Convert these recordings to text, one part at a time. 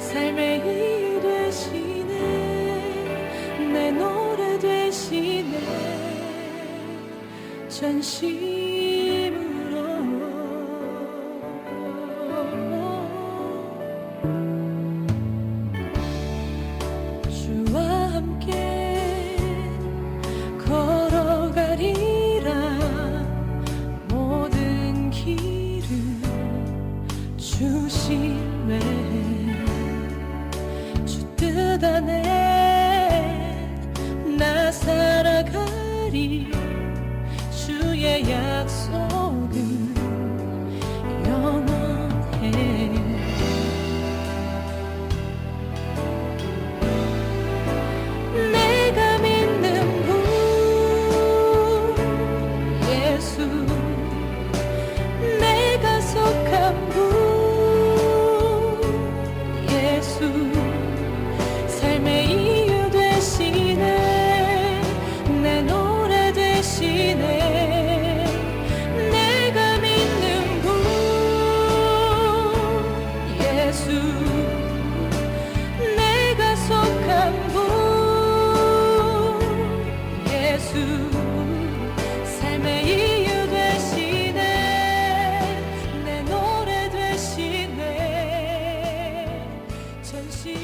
삶의 이유 되시네. 내 노래 되시네. 전심으로 주와 함께 걸어가리라. 모든 길을 주심에 주 뜻 안에 나 살아가리. 주의 약속은 영원해. 내가 믿는 분 예수, 내가 속한 분 예수, 삶의 이유 되시네. 내 노래 되시네. 내가 믿는 분 예수, 내가 속한 분 예수, 삶의 이유 되시네. 내 노래 되시네. 전심으로.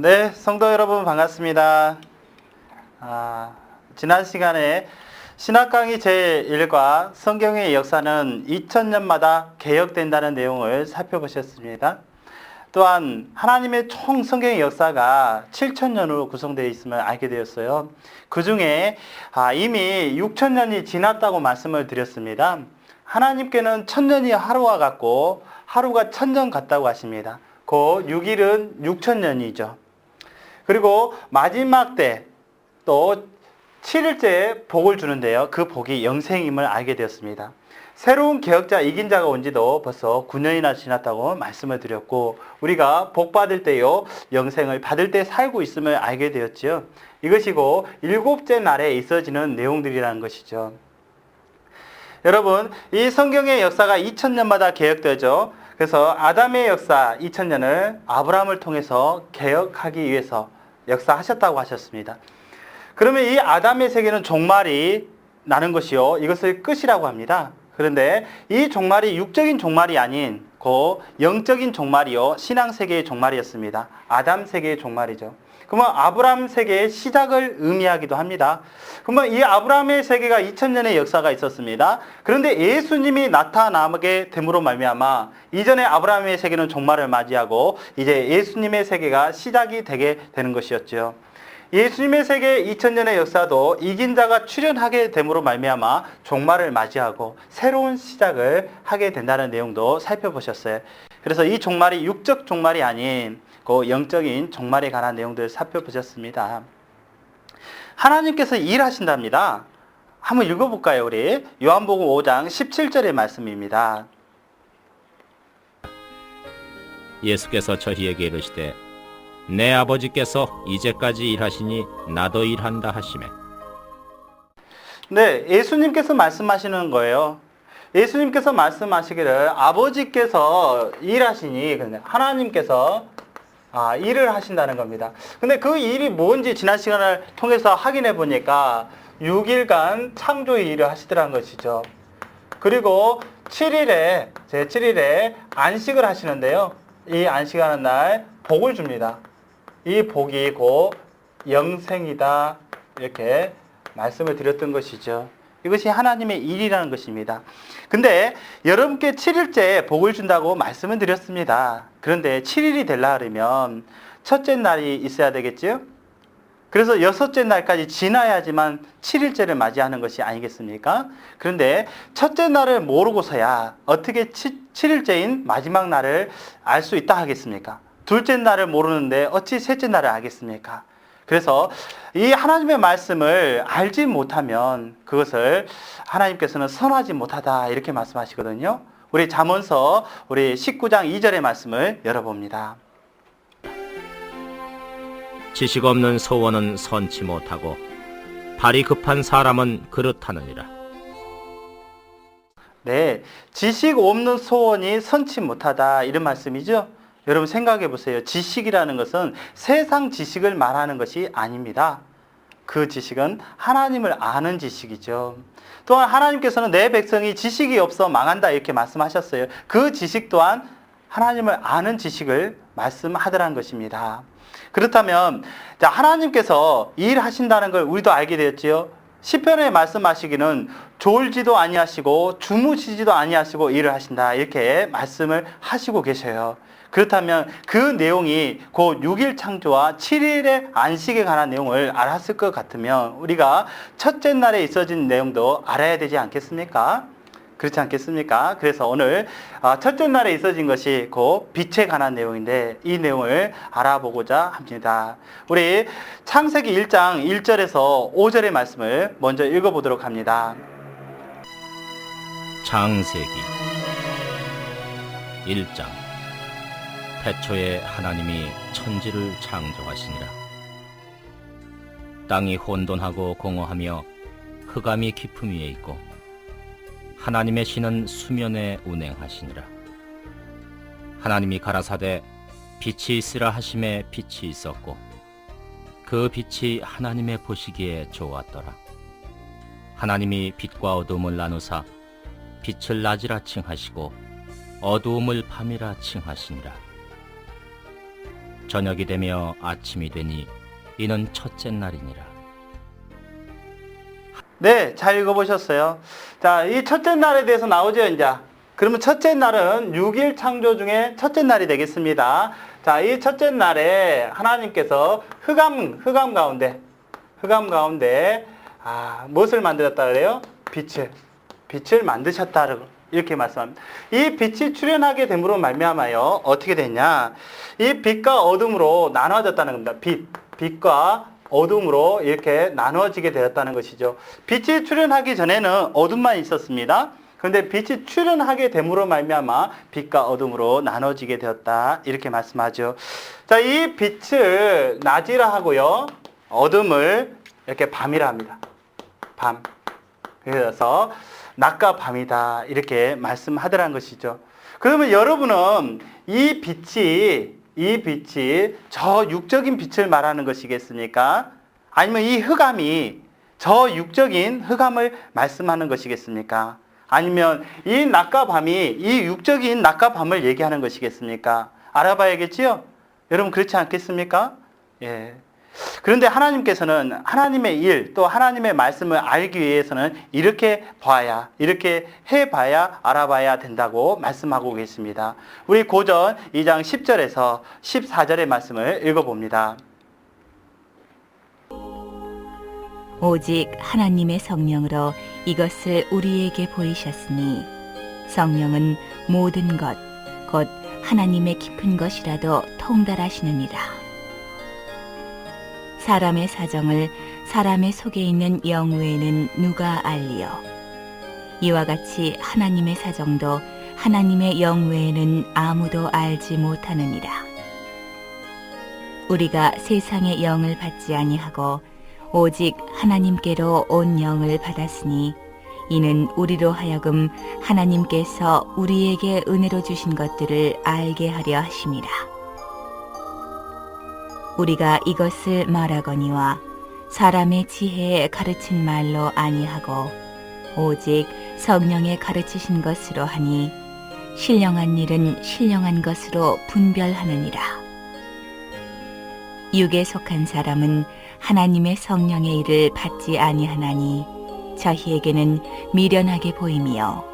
네, 성도 여러분 반갑습니다. 지난 시간에 신학 강의 제1과 성경의 역사는 2000년마다 개혁된다는 내용을 살펴보셨습니다. 또한 하나님의 총 성경의 역사가 7000년으로 구성되어 있음을 알게 되었어요. 그 중에 이미 6000년이 지났다고 말씀을 드렸습니다. 하나님께는 1000년이 하루와 같고 하루가 1000년 같다고 하십니다. 그 6일은 6000년이죠. 그리고 마지막 때 또 7일째에 복을 주는데요. 그 복이 영생임을 알게 되었습니다. 새로운 개혁자, 이긴 자가 온 지도 벌써 9년이나 지났다고 말씀을 드렸고, 우리가 복 받을 때요, 영생을 받을 때 살고 있음을 알게 되었지요. 이것이고 7째 날에 있어지는 내용들이라는 것이죠. 여러분, 이 성경의 역사가 2000년마다 개혁되죠. 그래서 아담의 역사 2000년을 아브라함을 통해서 개혁하기 위해서 역사하셨다고 하셨습니다. 그러면 이 아담의 세계는 종말이 나는 것이요, 이것을 끝이라고 합니다. 그런데 이 종말이 육적인 종말이 아닌 그 영적인 종말이요, 신앙 세계의 종말이었습니다. 아담 세계의 종말이죠. 그러면 아브라함 세계의 시작을 의미하기도 합니다. 그러면 이 아브라함의 세계가 2000년의 역사가 있었습니다. 그런데 예수님이 나타나게 됨으로 말미암아 이전에 아브라함의 세계는 종말을 맞이하고 이제 예수님의 세계가 시작이 되게 되는 것이었죠. 예수님의 세계 2000년의 역사도 이긴 자가 출현하게 됨으로 말미암아 종말을 맞이하고 새로운 시작을 하게 된다는 내용도 살펴보셨어요. 그래서 이 종말이 육적 종말이 아닌 그 영적인 종말에 관한 내용들을 살펴보셨습니다. 하나님께서 일하신답니다. 한번 읽어볼까요, 우리? 요한복음 5장 17절의 말씀입니다. 예수께서 저희에게 이르시되 내 아버지께서 이제까지 일하시니 나도 일한다 하시매. 네, 예수님께서 말씀하시는 거예요. 예수님께서 말씀하시기를 아버지께서 일하시니 하나님께서 일을 하신다는 겁니다. 근데 그 일이 뭔지 지난 시간을 통해서 확인해 보니까 6일간 창조의 일을 하시더라는 것이죠. 그리고 7일에 제7일에 안식을 하시는데요. 이 안식하는 날 복을 줍니다. 이 복이 곧 영생이다, 이렇게 말씀을 드렸던 것이죠. 이것이 하나님의 일이라는 것입니다. 근데 여러분께 7일째 복을 준다고 말씀을 드렸습니다. 그런데 7일이 되려면 첫째 날이 있어야 되겠죠? 그래서 6째 날까지 지나야지만 7일째를 맞이하는 것이 아니겠습니까? 그런데 첫째 날을 모르고서야 어떻게 7일째인 마지막 날을 알 수 있다 하겠습니까? 둘째 날을 모르는데 어찌 셋째 날을 알겠습니까? 그래서 이 하나님의 말씀을 알지 못하면 그것을 하나님께서는 선하지 못하다 이렇게 말씀하시거든요. 우리 잠언서 우리 19장 2절의 말씀을 열어봅니다. 지식 없는 소원은 선치 못하고 발이 급한 사람은 그렇다느니라. 네, 지식 없는 소원이 선치 못하다 이런 말씀이죠. 여러분 생각해 보세요. 지식이라는 것은 세상 지식을 말하는 것이 아닙니다. 그 지식은 하나님을 아는 지식이죠. 또한 하나님께서는 내 백성이 지식이 없어 망한다 이렇게 말씀하셨어요. 그 지식 또한 하나님을 아는 지식을 말씀하더라는 것입니다. 그렇다면 하나님께서 일하신다는 걸 우리도 알게 되었지요. 시편에 말씀하시기는 졸지도 아니하시고 주무시지도 아니하시고 일을 하신다 이렇게 말씀을 하시고 계셔요. 그렇다면 그 내용이 곧 6일 창조와 7일의 안식에 관한 내용을 알았을 것 같으면 우리가 첫째 날에 있어진 내용도 알아야 되지 않겠습니까? 그렇지 않겠습니까? 그래서 오늘 첫째 날에 있어진 것이 곧 빛에 관한 내용인데 이 내용을 알아보고자 합니다. 우리 창세기 1장 1절에서 5절의 말씀을 먼저 읽어보도록 합니다. 창세기 1장. 태초에 하나님이 천지를 창조하시니라. 땅이 혼돈하고 공허하며 흑암이 깊음 위에 있고 하나님의 신은 수면에 운행하시니라. 하나님이 가라사대 빛이 있으라 하심에 빛이 있었고 그 빛이 하나님의 보시기에 좋았더라. 하나님이 빛과 어두움을 나누사 빛을 낮이라 칭하시고 어두움을 밤이라 칭하시니라. 저녁이 되며 아침이 되니 이는 첫째 날이니라. 네, 잘 읽어보셨어요. 자, 이 첫째 날에 대해서 나오죠, 이제. 그러면 첫째 날은 6일 창조 중에 첫째 날이 되겠습니다. 자, 이 첫째 날에 하나님께서 흑암 가운데, 무엇을 만들었다 그래요? 빛을 만드셨다. 이렇게 말씀합니다. 이 빛이 출현하게 됨으로 말미암아요. 어떻게 됐냐? 이 빛과 어둠으로 나눠졌다는 겁니다. 빛과 어둠으로 이렇게 나눠지게 되었다는 것이죠. 빛이 출현하기 전에는 어둠만 있었습니다. 그런데 빛이 출현하게 됨으로 말미암아 빛과 어둠으로 나눠지게 되었다. 이렇게 말씀하죠. 자, 이 빛을 낮이라 하고요. 어둠을 이렇게 밤이라 합니다. 밤. 그래서 낮과 밤이다. 이렇게 말씀하더라는 것이죠. 그러면 여러분은 이 빛이 저 육적인 빛을 말하는 것이겠습니까? 아니면 이 흑암이 저 육적인 흑암을 말씀하는 것이겠습니까? 아니면 이 낮과 밤이 이 육적인 낮과 밤을 얘기하는 것이겠습니까? 알아봐야겠지요? 여러분 그렇지 않겠습니까? 예. 그런데 하나님께서는 하나님의 일, 또 하나님의 말씀을 알기 위해서는 이렇게 해봐야 알아봐야 된다고 말씀하고 계십니다. 우리 고전 2장 10절에서 14절의 말씀을 읽어봅니다. 오직 하나님의 성령으로 이것을 우리에게 보이셨으니 성령은 모든 것, 곧 하나님의 깊은 것이라도 통달하시느니라. 사람의 사정을 사람의 속에 있는 영 외에는 누가 알리요? 이와 같이 하나님의 사정도 하나님의 영 외에는 아무도 알지 못하느니라. 우리가 세상의 영을 받지 아니하고 오직 하나님께로 온 영을 받았으니 이는 우리로 하여금 하나님께서 우리에게 은혜로 주신 것들을 알게 하려 하심이라. 우리가 이것을 말하거니와 사람의 지혜에 가르친 말로 아니하고 오직 성령의 가르치신 것으로 하니 신령한 일은 신령한 것으로 분별하느니라. 육에 속한 사람은 하나님의 성령의 일을 받지 아니하나니 저희에게는 미련하게 보이며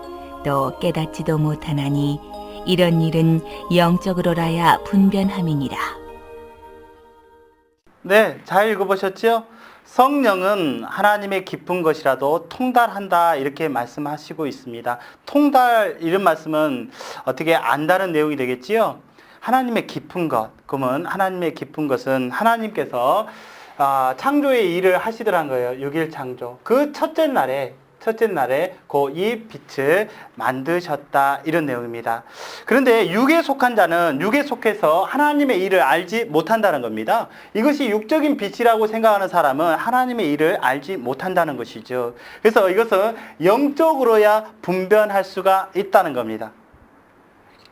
또 깨닫지도 못하나니 이런 일은 영적으로라야 분변함이니라. 네, 잘 읽어보셨죠? 성령은 하나님의 깊은 것이라도 통달한다 이렇게 말씀하시고 있습니다. 통달 이런 말씀은 어떻게 안다는 내용이 되겠지요? 하나님의 깊은 것, 그러면 하나님의 깊은 것은 하나님께서 창조의 일을 하시더란 거예요. 6일 창조. 그 첫째 날에 이 빛을 만드셨다 이런 내용입니다. 그런데 육에 속한 자는 육에 속해서 하나님의 일을 알지 못한다는 겁니다. 이것이 육적인 빛이라고 생각하는 사람은 하나님의 일을 알지 못한다는 것이죠. 그래서 이것은 영적으로야 분별할 수가 있다는 겁니다.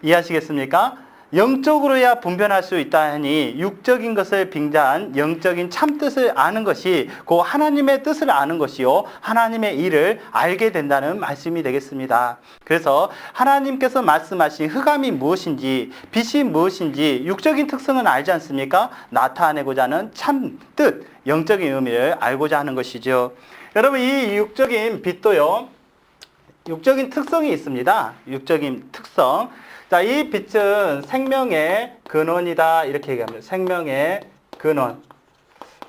이해하시겠습니까? 영적으로야 분별할 수 있다 하니 육적인 것을 빙자한 영적인 참뜻을 아는 것이 그 하나님의 뜻을 아는 것이요 하나님의 일을 알게 된다는 말씀이 되겠습니다. 그래서 하나님께서 말씀하신 흑암이 무엇인지 빛이 무엇인지 육적인 특성은 알지 않습니까? 나타내고자 하는 참뜻 영적인 의미를 알고자 하는 것이죠. 여러분 이 육적인 빛도요 육적인 특성이 있습니다. 육적인 특성. 자, 이 빛은 생명의 근원이다 이렇게 얘기합니다. 생명의 근원.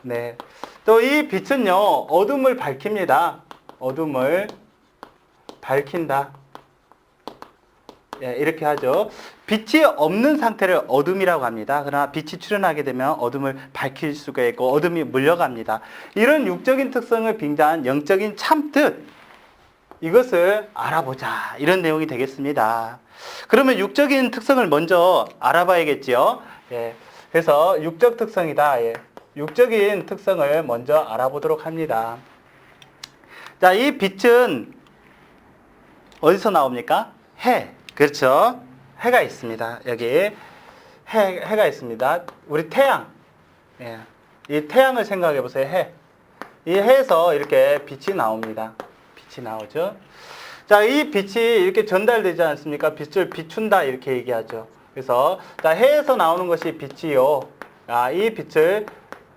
네. 또 이 빛은요 어둠을 밝힙니다. 어둠을 밝힌다. 예, 이렇게 하죠. 빛이 없는 상태를 어둠이라고 합니다. 그러나 빛이 출현하게 되면 어둠을 밝힐 수가 있고 어둠이 물려갑니다. 이런 육적인 특성을 빙자한 영적인 참뜻 이것을 알아보자 이런 내용이 되겠습니다. 그러면 육적인 특성을 먼저 알아봐야겠지요. 예, 그래서 육적 특성이다. 예, 육적인 특성을 먼저 알아보도록 합니다. 자, 이 빛은 어디서 나옵니까? 해. 그렇죠. 해가 있습니다. 여기 해가 있습니다. 우리 태양. 예, 이 태양을 생각해 보세요. 해. 이 해에서 이렇게 빛이 나옵니다. 빛이 나오죠. 자, 이 빛이 이렇게 전달되지 않습니까? 빛을 비춘다 이렇게 얘기하죠. 그래서 자, 해에서 나오는 것이 빛이요. 이 빛을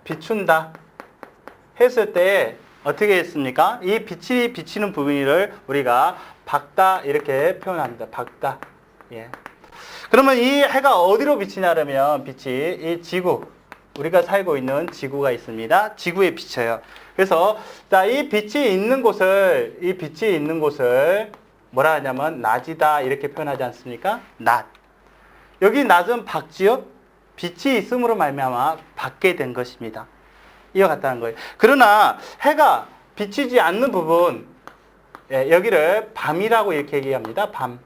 비춘다 했을 때 어떻게 했습니까? 이 빛이 비치는 부분을 우리가 밝다 이렇게 표현합니다. 밝다. 예. 그러면 이 해가 어디로 비치냐면 빛이 이 지구, 우리가 살고 있는 지구가 있습니다. 지구에 비쳐요. 그래서 자, 이 빛이 있는 곳을 뭐라 하냐면 낮이다 이렇게 표현하지 않습니까? 낮. 여기 낮은 밝지요? 빛이 있음으로 말미암아 밝게 된 것입니다. 이와 같다는 거예요. 그러나 해가 비치지 않는 부분, 예, 여기를 밤이라고 이렇게 얘기합니다. 밤.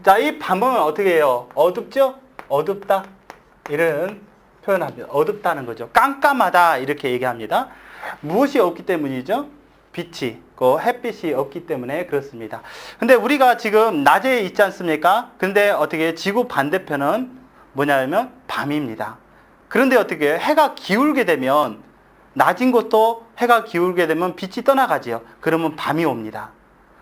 자, 이 밤은 어떻게 해요? 어둡죠? 어둡다. 이런 표현합니다. 어둡다는 거죠. 깜깜하다 이렇게 얘기합니다. 무엇이 없기 때문이죠? 빛이, 그 햇빛이 없기 때문에 그렇습니다. 근데 우리가 지금 낮에 있지 않습니까? 근데 어떻게 지구 반대편은 뭐냐면 밤입니다. 그런데 어떻게 해가 기울게 되면 낮인 곳도 해가 기울게 되면 빛이 떠나가지요. 그러면 밤이 옵니다.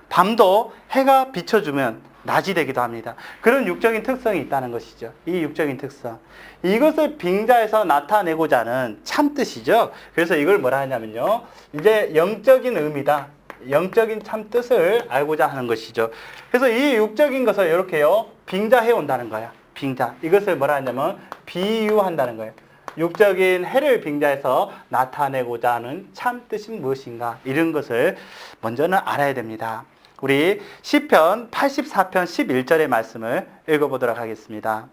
밤도 해가 비춰주면 낮이 되기도 합니다. 그런 육적인 특성이 있다는 것이죠. 이 육적인 특성. 이것을 빙자해서 나타내고자 하는 참뜻이죠. 그래서 이걸 뭐라 하냐면요. 이제 영적인 의미다. 영적인 참뜻을 알고자 하는 것이죠. 그래서 이 육적인 것을 이렇게요. 빙자해 온다는 거야. 빙자. 이것을 뭐라 하냐면 비유한다는 거예요. 육적인 해를 빙자해서 나타내고자 하는 참뜻이 무엇인가. 이런 것을 먼저는 알아야 됩니다. 우리 시편 84편 11절의 말씀을 읽어보도록 하겠습니다.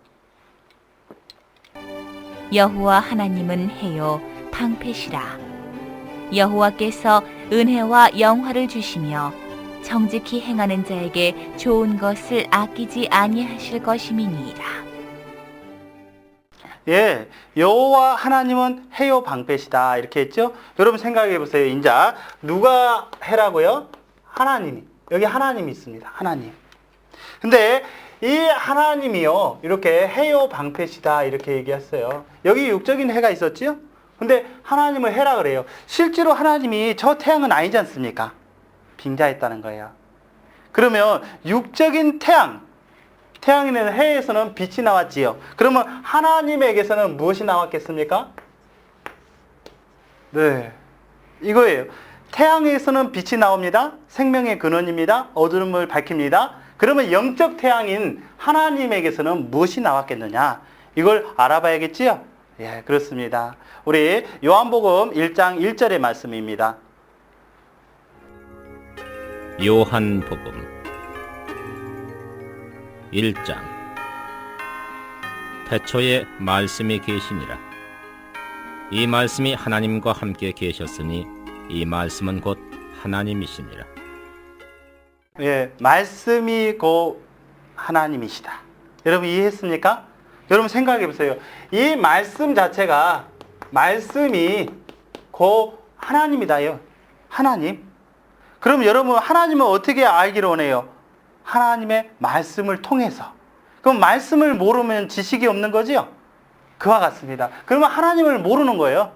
여호와 하나님은 해요 방패시라. 여호와께서 은혜와 영화를 주시며 정직히 행하는 자에게 좋은 것을 아끼지 아니하실 것임이니이다. 예, 여호와 하나님은 해요 방패시다 이렇게 했죠. 여러분 생각해 보세요. 인자 누가 해라고요? 하나님이. 여기 하나님이 있습니다. 하나님. 근데 이 하나님이요 이렇게 해요 방패시다 이렇게 얘기했어요. 여기 육적인 해가 있었지요. 근데 하나님을 해라 그래요. 실제로 하나님이 저 태양은 아니지 않습니까? 빙자했다는 거예요. 그러면 육적인 태양에는 해에서는 빛이 나왔지요. 그러면 하나님에게서는 무엇이 나왔겠습니까? 네, 이거예요. 태양에서는 빛이 나옵니다. 생명의 근원입니다. 어둠을 밝힙니다. 그러면 영적 태양인 하나님에게서는 무엇이 나왔겠느냐? 이걸 알아봐야겠지요? 예, 그렇습니다. 우리 요한복음 1장 1절의 말씀입니다. 요한복음 1장. 태초에 말씀이 계시니라. 이 말씀이 하나님과 함께 계셨으니 이 말씀은 곧 하나님이시니라. 예, 말씀이 곧 하나님이시다. 여러분 이해했습니까? 여러분 생각해 보세요. 이 말씀 자체가 말씀이 곧 하나님이다요. 하나님. 그럼 여러분 하나님은 어떻게 알기를 원해요? 하나님의 말씀을 통해서. 그럼 말씀을 모르면 지식이 없는 거죠? 그와 같습니다. 그러면 하나님을 모르는 거예요.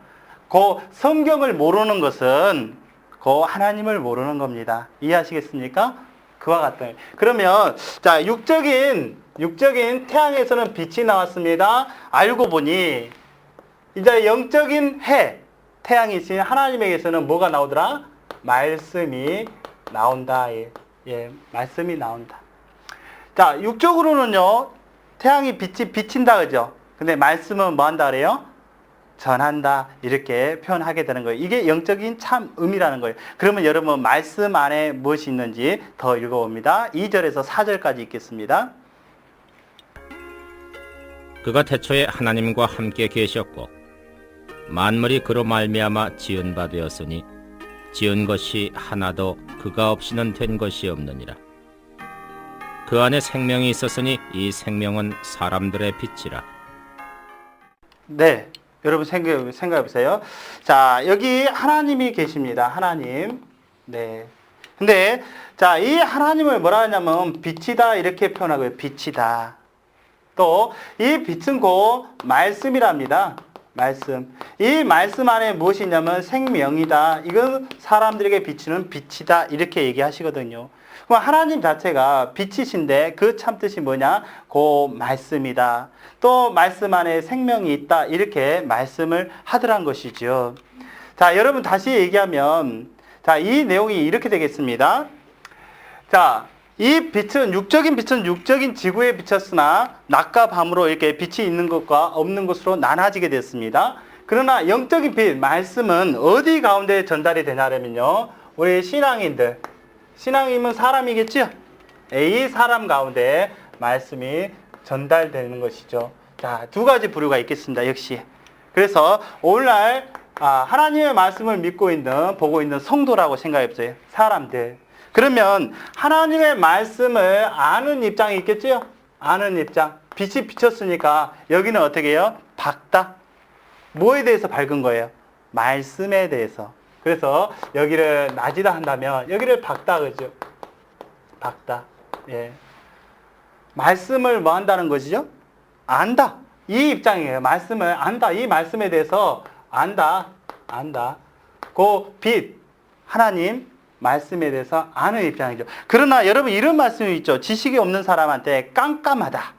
그 성경을 모르는 것은 그 하나님을 모르는 겁니다. 이해하시겠습니까? 그와 같다. 그러면 자, 육적인 태양에서는 빛이 나왔습니다. 알고 보니 이제 영적인 태양이신 하나님에게서는 뭐가 나오더라? 말씀이 나온다. 예, 말씀이 나온다. 자, 육적으로는요, 태양이 빛이 비친다, 그죠? 근데 말씀은 뭐 한다 그래요? 전한다. 이렇게 표현하게 되는 거예요. 이게 영적인 참 의미라는 거예요. 그러면 여러분, 말씀 안에 무엇이 있는지 더 읽어봅니다. 2절에서 4절까지 읽겠습니다. 그가 태초에 하나님과 함께 계셨고 만물이 그로 말미암아 지은 바 되었으니 지은 것이 하나도 그가 없이는 된 것이 없느니라. 그 안에 생명이 있었으니 이 생명은 사람들의 빛이라. 네, 여러분 생각해 보세요. 자, 여기 하나님이 계십니다. 하나님. 네. 근데 자, 이 하나님을 뭐라 하냐면 빛이다 이렇게 표현하고요. 빛이다. 또 이 빛은 곧 말씀이랍니다. 말씀. 이 말씀 안에 무엇이 있냐면 생명이다. 이건 사람들에게 비추는 빛이다. 이렇게 얘기하시거든요. 그럼 하나님 자체가 빛이신데 그 참뜻이 뭐냐? 그 말씀이다. 또 말씀 안에 생명이 있다. 이렇게 말씀을 하더란 것이죠. 자, 여러분 다시 얘기하면 자, 이 내용이 이렇게 되겠습니다. 자, 이 빛은 육적인 지구에 비쳤으나 낮과 밤으로 이렇게 빛이 있는 것과 없는 것으로 나눠지게 됐습니다. 그러나 영적인 빛, 말씀은 어디 가운데 전달이 되냐면요. 우리 신앙인은 사람이겠죠? 이 사람 가운데 말씀이 전달되는 것이죠. 자, 두 가지 부류가 있겠습니다. 역시. 그래서 오늘날 하나님의 말씀을 믿고 있는, 보고 있는 성도라고 생각해보세요. 사람들. 그러면 하나님의 말씀을 아는 입장이 있겠죠? 아는 입장. 빛이 비쳤으니까 여기는 어떻게 해요? 밝다. 뭐에 대해서 밝은 거예요? 말씀에 대해서. 그래서 여기를 낮이다 한다면 여기를 밝다 그죠? 밝다. 예. 말씀을 뭐 한다는 것이죠? 안다. 이 입장이에요. 말씀을 안다. 이 말씀에 대해서 안다. 그 빛, 하나님 말씀에 대해서 아는 입장이죠. 그러나 여러분 이런 말씀이 있죠. 지식이 없는 사람한테 깜깜하다.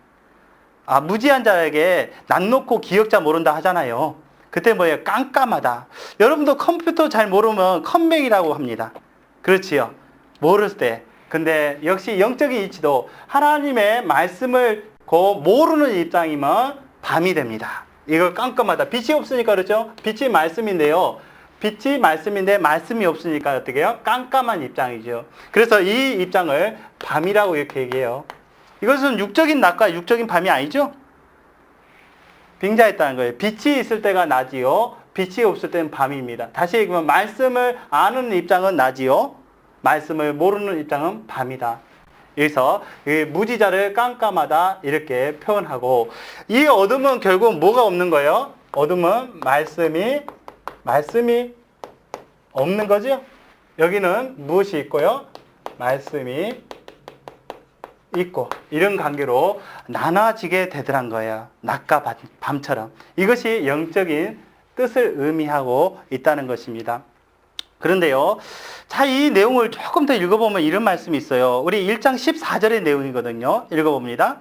무지한 자에게 낯 놓고 기억자 모른다 하잖아요. 그때 뭐예요? 깜깜하다. 여러분도 컴퓨터 잘 모르면 컴맹이라고 합니다. 그렇지요. 모를 때. 근데 역시 영적인 이치도 하나님의 말씀을 모르는 입장이면 밤이 됩니다. 이걸 깜깜하다. 빛이 없으니까 그렇죠? 빛이 말씀인데요. 빛이 말씀인데 말씀이 없으니까 어떻게 해요? 깜깜한 입장이죠. 그래서 이 입장을 밤이라고 이렇게 얘기해요. 이것은 육적인 낮과 육적인 밤이 아니죠? 빙자했다는 거예요. 빛이 있을 때가 낮이요. 빛이 없을 때는 밤입니다. 다시 얘기하면 말씀을 아는 입장은 낮이요. 말씀을 모르는 입장은 밤이다. 여기서 무지자를 깜깜하다 이렇게 표현하고 이 어둠은 결국 뭐가 없는 거예요? 어둠은 말씀이 없는 거죠? 여기는 무엇이 있고요? 말씀이 있고 이런 관계로 나눠지게 되더란 거예요. 낮과 밤처럼. 이것이 영적인 뜻을 의미하고 있다는 것입니다. 그런데요. 자, 이 내용을 조금 더 읽어보면 이런 말씀이 있어요. 우리 1장 14절의 내용이거든요. 읽어봅니다.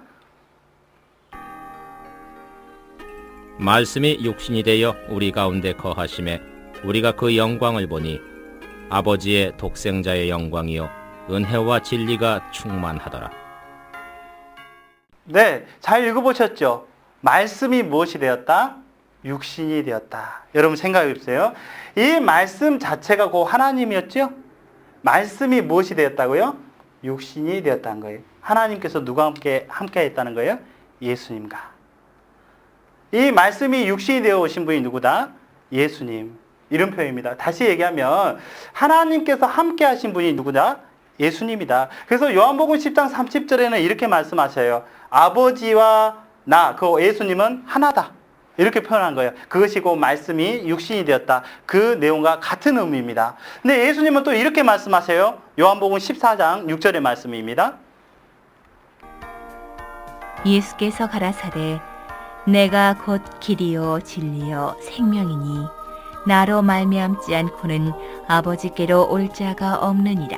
말씀이 육신이 되어 우리 가운데 거하심에 우리가 그 영광을 보니 아버지의 독생자의 영광이요 은혜와 진리가 충만하더라. 네, 잘 읽어보셨죠? 말씀이 무엇이 되었다? 육신이 되었다. 여러분 생각해 보세요. 이 말씀 자체가 곧 하나님이었죠? 말씀이 무엇이 되었다고요? 육신이 되었다는 거예요. 하나님께서 누가 함께 했다는 거예요? 예수님과. 이 말씀이 육신이 되어 오신 분이 누구다? 예수님. 이런 표현입니다. 다시 얘기하면 하나님께서 함께 하신 분이 누구다? 예수님이다. 그래서 요한복음 10장 30절에는 이렇게 말씀하셔요. 아버지와 나, 그 예수님은 하나다. 이렇게 표현한 거예요. 그것이 곧 말씀이 육신이 되었다. 그 내용과 같은 의미입니다. 근데 예수님은 또 이렇게 말씀하세요. 요한복음 14장 6절의 말씀입니다. 예수께서 가라사대 내가 곧 길이요 진리요 생명이니 나로 말미암지 않고는 아버지께로 올 자가 없느니라.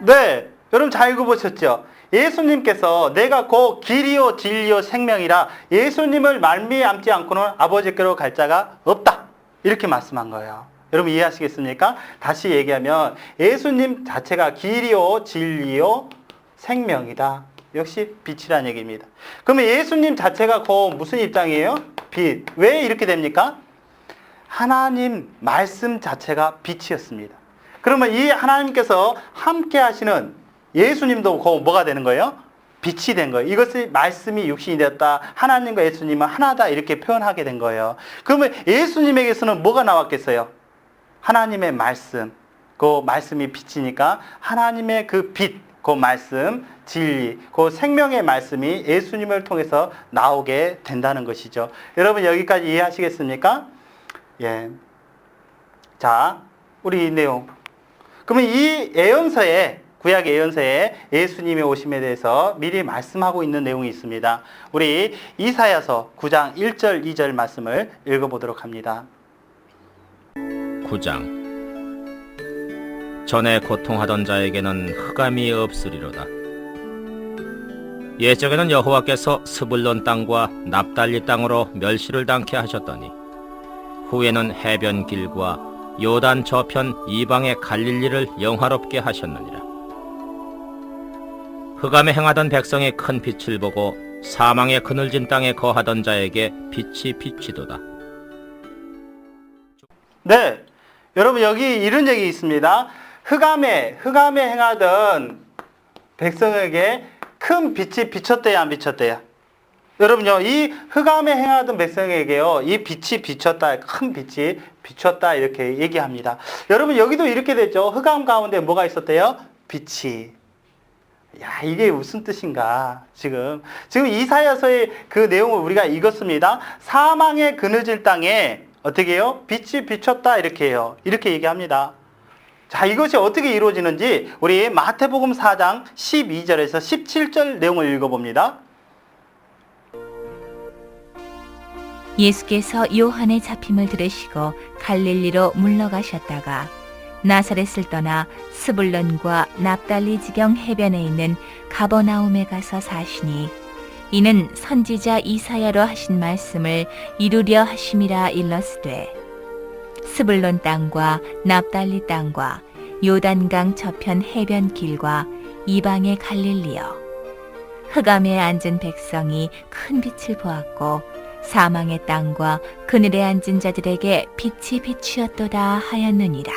네, 여러분 잘 읽어보셨죠? 예수님께서 내가 곧 길이요 진리요 생명이라 예수님을 말미암지 않고는 아버지께로 갈 자가 없다. 이렇게 말씀한 거예요. 여러분 이해하시겠습니까? 다시 얘기하면 예수님 자체가 길이요 진리요 생명이다. 역시 빛이라는 얘기입니다. 그러면 예수님 자체가 곧 무슨 입장이에요? 빛. 왜 이렇게 됩니까? 하나님 말씀 자체가 빛이었습니다. 그러면 이 하나님께서 함께 하시는 예수님도 곧 뭐가 되는 거예요? 빛이 된 거예요. 이것이 말씀이 육신이 되었다. 하나님과 예수님은 하나다. 이렇게 표현하게 된 거예요. 그러면 예수님에게서는 뭐가 나왔겠어요? 하나님의 말씀. 그 말씀이 빛이니까 하나님의 그 빛, 그 말씀, 진리, 그 생명의 말씀이 예수님을 통해서 나오게 된다는 것이죠. 여러분 여기까지 이해하시겠습니까? 예. 자, 우리 이 내용. 그러면 이 예언서에 구약 예언서에 예수님의 오심에 대해서 미리 말씀하고 있는 내용이 있습니다. 우리 이사야서 9장 1절 2절 말씀을 읽어보도록 합니다. 9장 전에 고통하던 자에게는 흑암이 없으리로다. 옛적에는 여호와께서 스불론 땅과 납달리 땅으로 멸시를 당케 하셨더니 후에는 해변 길과 요단 저편 이방의 갈릴리를 영화롭게 하셨느니라. 흑암에 행하던 백성의 큰 빛을 보고 사망의 그늘진 땅에 거하던 자에게 빛이 비치도다. 네, 여러분 여기 이런 얘기 있습니다. 흑암에 행하던 백성에게 큰 빛이 비쳤대요, 안 비쳤대요? 여러분요, 이 흑암에 행하던 백성에게요, 이 빛이 비쳤다, 큰 빛이 비쳤다 이렇게 얘기합니다. 여러분 여기도 이렇게 되죠. 흑암 가운데 뭐가 있었대요? 빛이. 야, 이게 무슨 뜻인가? 지금 이사야서의 그 내용을 우리가 읽었습니다. 사망의 그늘진 땅에 어떻게 해요? 빛이 비쳤다 이렇게 해요. 이렇게 얘기합니다. 자, 이것이 어떻게 이루어지는지 우리 마태복음 4장 12절에서 17절 내용을 읽어봅니다. 예수께서 요한의 잡힘을 들으시고 갈릴리로 물러가셨다가 나사렛을 떠나 스불론과 납달리 지경 해변에 있는 가버나움에 가서 사시니 이는 선지자 이사야로 하신 말씀을 이루려 하심이라 일렀으되 스불론 땅과 납달리 땅과 요단강 저편 해변 길과 이방의 갈릴리여 흑암에 앉은 백성이 큰 빛을 보았고 사망의 땅과 그늘에 앉은 자들에게 빛이 비추었도다 하였느니라.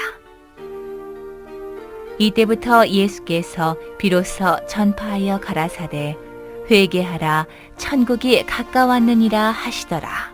이때부터 예수께서 비로소 전파하여 가라사대 회개하라 천국이 가까웠느니라 하시더라.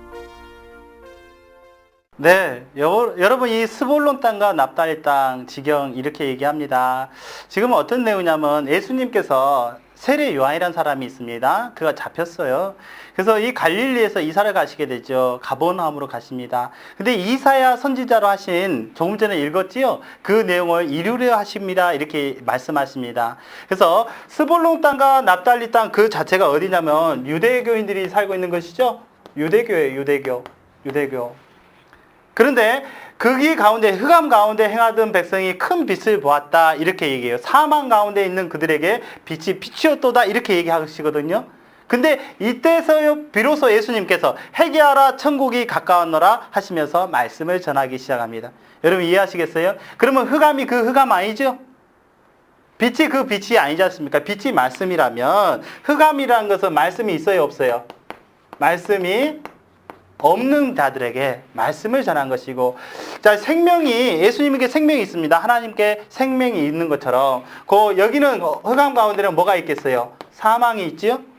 네, 여러분 이 스불론 땅과 납달리 땅 지경 이렇게 얘기합니다. 지금 어떤 내용이냐면 예수님께서 세례 요한이라는 사람이 있습니다. 그가 잡혔어요. 그래서 이 갈릴리에서 이사를 가시게 되죠. 가버나움으로 가십니다. 근데 이사야 선지자로 하신, 조금 전에 읽었지요? 그 내용을 이루려 하십니다. 이렇게 말씀하십니다. 그래서 스불론 땅과 납달리 땅 그 자체가 어디냐면 유대교인들이 살고 있는 것이죠. 유대교예요. 유대교. 그런데 거기 가운데 흑암 가운데 행하던 백성이 큰 빛을 보았다 이렇게 얘기해요. 사망 가운데 있는 그들에게 빛이 비추었도다 이렇게 얘기하시거든요. 근데 이때서 비로소 예수님께서 회개하라 천국이 가까웠노라 하시면서 말씀을 전하기 시작합니다. 여러분 이해하시겠어요? 그러면 흑암이 그 흑암 아니죠? 빛이 그 빛이 아니지 않습니까? 빛이 말씀이라면 흑암이라는 것은 말씀이 있어요, 없어요? 말씀이 없는 자들에게 말씀을 전한 것이고, 자, 생명이, 예수님에게 생명이 있습니다. 하나님께 생명이 있는 것처럼, 여기는 흑암 가운데는 뭐가 있겠어요? 사망이 있지요?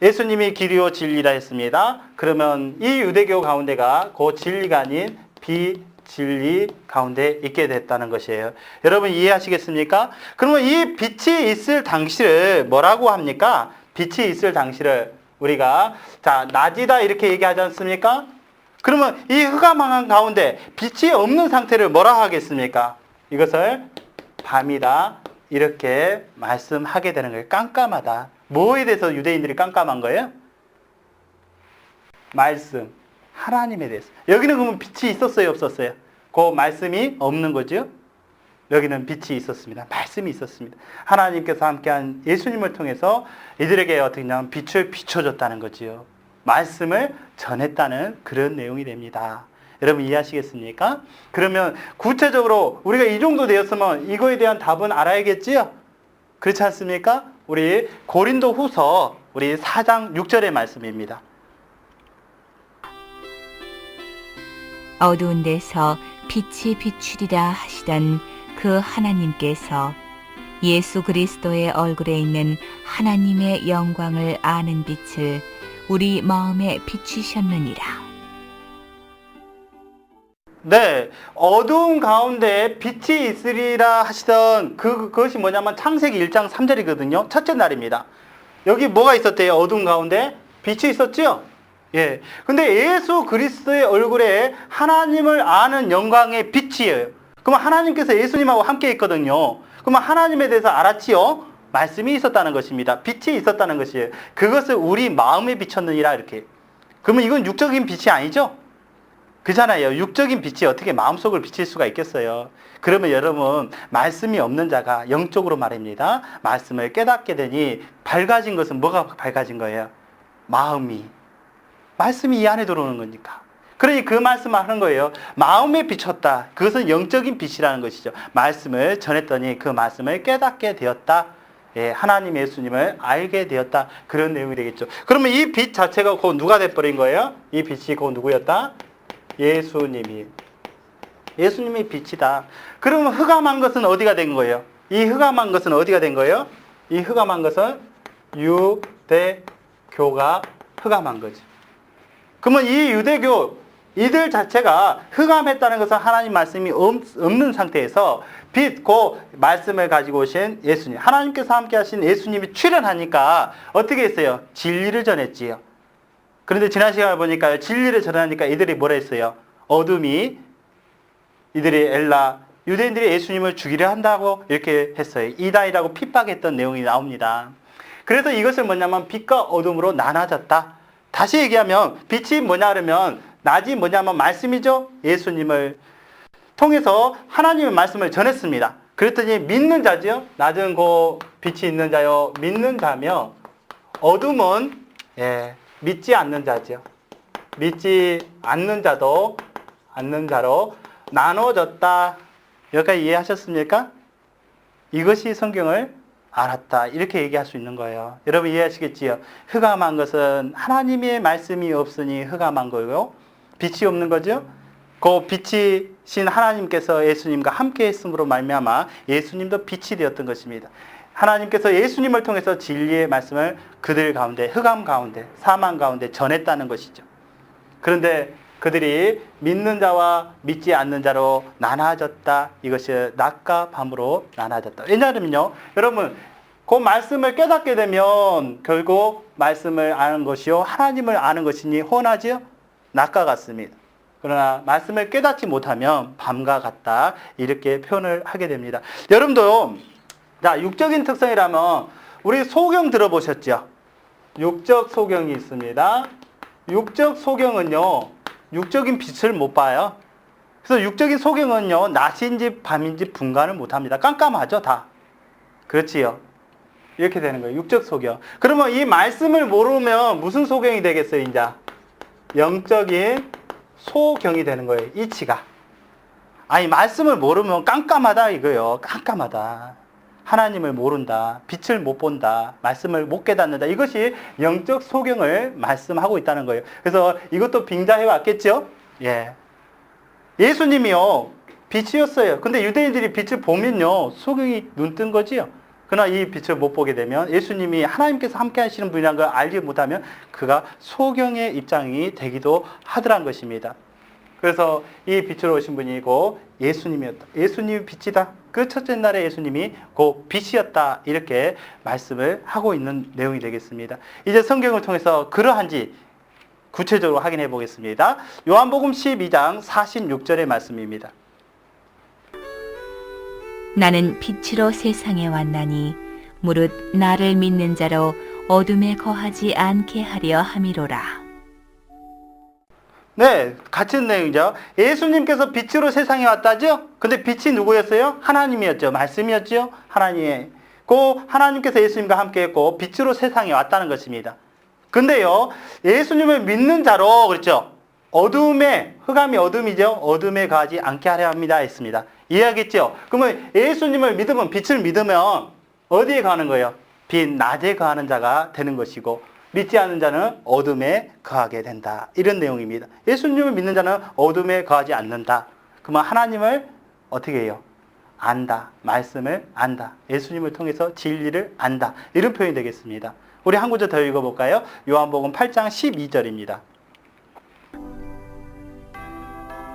예수님이 길이요 진리라 했습니다. 그러면 이 유대교 가운데가 그 진리가 아닌 비진리 가운데 있게 됐다는 것이에요. 여러분 이해하시겠습니까? 그러면 이 빛이 있을 당시를 뭐라고 합니까? 빛이 있을 당시를 우리가 자 낮이다 이렇게 얘기하지 않습니까? 그러면 이 흑암한 가운데 빛이 없는 상태를 뭐라 하겠습니까? 이것을 밤이다 이렇게 말씀하게 되는 거예요. 깜깜하다. 뭐에 대해서 유대인들이 깜깜한 거예요? 말씀, 하나님에 대해서. 여기는 그러면 빛이 있었어요, 없었어요? 그 말씀이 없는 거죠. 여기는 빛이 있었습니다. 말씀이 있었습니다. 하나님께서 함께한 예수님을 통해서 이들에게 어떻게 하면 빛을 비춰줬다는 거지요. 말씀을 전했다는 그런 내용이 됩니다. 여러분 이해하시겠습니까? 그러면 구체적으로 우리가 이 정도 되었으면 이거에 대한 답은 알아야겠지요? 그렇지 않습니까? 우리 고린도 후서 우리 4장 6절의 말씀입니다. 어두운 데서 빛이 비추리라 하시던 그 하나님께서 예수 그리스도의 얼굴에 있는 하나님의 영광을 아는 빛을 우리 마음에 비추셨느니라. 네, 어두운 가운데 빛이 있으리라 하시던 그것이 뭐냐면 창세기 1장 3절이거든요. 첫째 날입니다. 여기 뭐가 있었대요? 어두운 가운데 빛이 있었죠? 예. 근데 예수 그리스도의 얼굴에 하나님을 아는 영광의 빛이에요. 그러면 하나님께서 예수님하고 함께 있거든요. 그러면 하나님에 대해서 알았지요? 말씀이 있었다는 것입니다. 빛이 있었다는 것이에요. 그것을 우리 마음에 비쳤느니라 이렇게. 그러면 이건 육적인 빛이 아니죠? 그잖아요. 육적인 빛이 어떻게 마음속을 비칠 수가 있겠어요? 그러면 여러분 말씀이 없는 자가 영적으로 말입니다. 말씀을 깨닫게 되니 밝아진 것은 뭐가 밝아진 거예요? 마음이. 말씀이 이 안에 들어오는 거니까. 그러니 그 말씀을 하는 거예요. 마음에 비쳤다. 그것은 영적인 빛이라는 것이죠. 말씀을 전했더니 그 말씀을 깨닫게 되었다. 예, 하나님 예수님을 알게 되었다. 그런 내용이 되겠죠. 그러면 이 빛 자체가 곧 누가 돼버린 거예요? 이 빛이 곧 누구였다? 예수님이. 예수님이 빛이다. 그러면 흑암한 것은 어디가 된 거예요? 이 흑암한 것은 어디가 된 거예요? 이 흑암한 것은 유대교가 흑암한 거죠. 그러면 이 유대교 이들 자체가 흑암했다는 것은 하나님 말씀이 없는 상태에서 빛, 그 말씀을 가지고 오신 예수님, 하나님께서 함께 하신 예수님이 출현하니까 어떻게 했어요? 진리를 전했지요. 그런데 지난 시간에 보니까 진리를 전하니까 이들이 뭐라 했어요? 어둠이 이들이 유대인들이 예수님을 죽이려 한다고 이렇게 했어요. 이단이라고 핍박했던 내용이 나옵니다. 그래서 이것을 뭐냐면 빛과 어둠으로 나눠졌다. 다시 얘기하면 빛이 뭐냐 그러면 낮이 뭐냐면 말씀이죠. 예수님을 통해서 하나님의 말씀을 전했습니다. 그랬더니 믿는 자죠. 낮은 그 빛이 있는 자요. 믿는 자며 어둠은 믿지 않는 자죠. 믿지 않는 자도 않는 자로 나눠졌다. 여기까지 이해하셨습니까? 이것이 성경을 알았다. 이렇게 얘기할 수 있는 거예요. 여러분 이해하시겠지요? 흑암한 것은 하나님의 말씀이 없으니 흑암한 거고 빛이 없는 거죠. 그 빛이신 하나님께서 예수님과 함께 했음으로 말미암아 예수님도 빛이 되었던 것입니다. 하나님께서 예수님을 통해서 진리의 말씀을 그들 가운데 흑암 가운데 사망 가운데 전했다는 것이죠. 그런데 그들이 믿는 자와 믿지 않는 자로 나눠졌다. 이것이 낮과 밤으로 나눠졌다. 왜냐하면요, 여러분 그 말씀을 깨닫게 되면 결국 말씀을 아는 것이요 하나님을 아는 것이니 혼하지요? 낮과 같습니다. 그러나 말씀을 깨닫지 못하면 밤과 같다. 이렇게 표현을 하게 됩니다. 여러분도 자, 육적인 특성이라면 우리 소경 들어보셨죠? 육적 소경이 있습니다. 육적 소경은요, 육적인 빛을 못 봐요. 그래서 육적인 소경은요, 낮인지 밤인지 분간을 못 합니다. 깜깜하죠, 다. 그렇지요. 이렇게 되는 거예요. 육적 소경. 그러면 이 말씀을 모르면 무슨 소경이 되겠어요, 이제? 영적인 소경이 되는 거예요, 이치가. 아니, 말씀을 모르면 깜깜하다 이거예요. 깜깜하다. 하나님을 모른다. 빛을 못 본다. 말씀을 못 깨닫는다. 이것이 영적 소경을 말씀하고 있다는 거예요. 그래서 이것도 빙자해 왔겠죠? 예. 예수님이요, 빛이었어요. 근데 유대인들이 빛을 보면요, 소경이 눈 뜬 거지요. 그러나 이 빛을 못 보게 되면 예수님이 하나님께서 함께 하시는 분이라는 걸 알지 못하면 그가 소경의 입장이 되기도 하더란 것입니다. 그래서 이 빛으로 오신 분이고 예수님이었다. 예수님이 빛이다. 그 첫째 날에 예수님이 그 빛이었다. 이렇게 말씀을 하고 있는 내용이 되겠습니다. 이제 성경을 통해서 그러한지 구체적으로 확인해 보겠습니다. 요한복음 12장 46절의 말씀입니다. 나는 빛으로 세상에 왔나니 무릇 나를 믿는 자로 어둠에 거하지 않게 하려 함이로라. 네, 같은 내용이죠. 예수님께서 빛으로 세상에 왔다죠? 근데 빛이 누구였어요? 하나님이었죠. 말씀이었죠? 하나님의. 하나님께서 예수님과 함께 했고 빛으로 세상에 왔다는 것입니다. 근데요, 예수님을 믿는 자로 그랬죠? 어둠에, 흑암이 어둠이죠? 어둠에 가지 않게 하려 합니다. 했습니다. 이해하겠죠? 그러면 예수님을 믿으면, 빛을 믿으면 어디에 가는 거예요? 빛, 낮에 거하는 자가 되는 것이고 믿지 않는 자는 어둠에 거하게 된다. 이런 내용입니다. 예수님을 믿는 자는 어둠에 거하지 않는다. 그러면 하나님을 어떻게 해요? 안다. 말씀을 안다. 예수님을 통해서 진리를 안다. 이런 표현이 되겠습니다. 우리 한 구절 더 읽어볼까요? 요한복음 8장 12절입니다.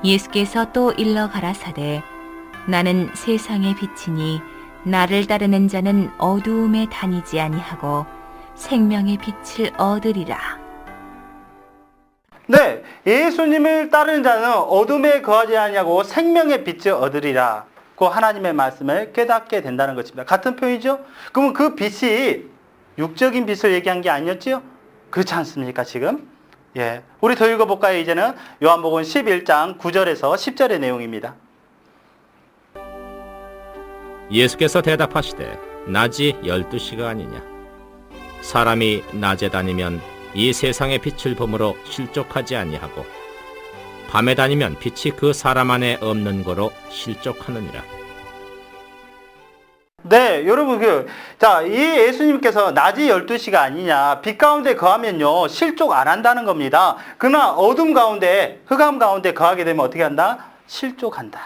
예수께서 또 일러 가라사대 나는 세상의 빛이니 나를 따르는 자는 어두움에 다니지 아니하고 생명의 빛을 얻으리라. 네, 예수님을 따르는 자는 어둠에 거하지 아니하고 생명의 빛을 얻으리라. 그 하나님의 말씀을 깨닫게 된다는 것입니다. 같은 표현이죠? 그러면 그 빛이 육적인 빛을 얘기한 게 아니었지요? 그렇지 않습니까, 지금? 예. 우리 더 읽어볼까요, 이제는? 요한복음 11장 9절에서 10절의 내용입니다. 예수께서 대답하시되 낮이 12시가 아니냐. 사람이 낮에 다니면 이 세상의 빛을 보므로 실족하지 아니하고 밤에 다니면 빛이 그 사람 안에 없는 거로 실족하느니라. 네, 여러분, 이 예수님께서 낮이 12시가 아니냐, 빛 가운데 거하면요, 실족 안 한다는 겁니다. 그러나 어둠 가운데, 흑암 가운데 거하게 되면 어떻게 한다? 실족한다.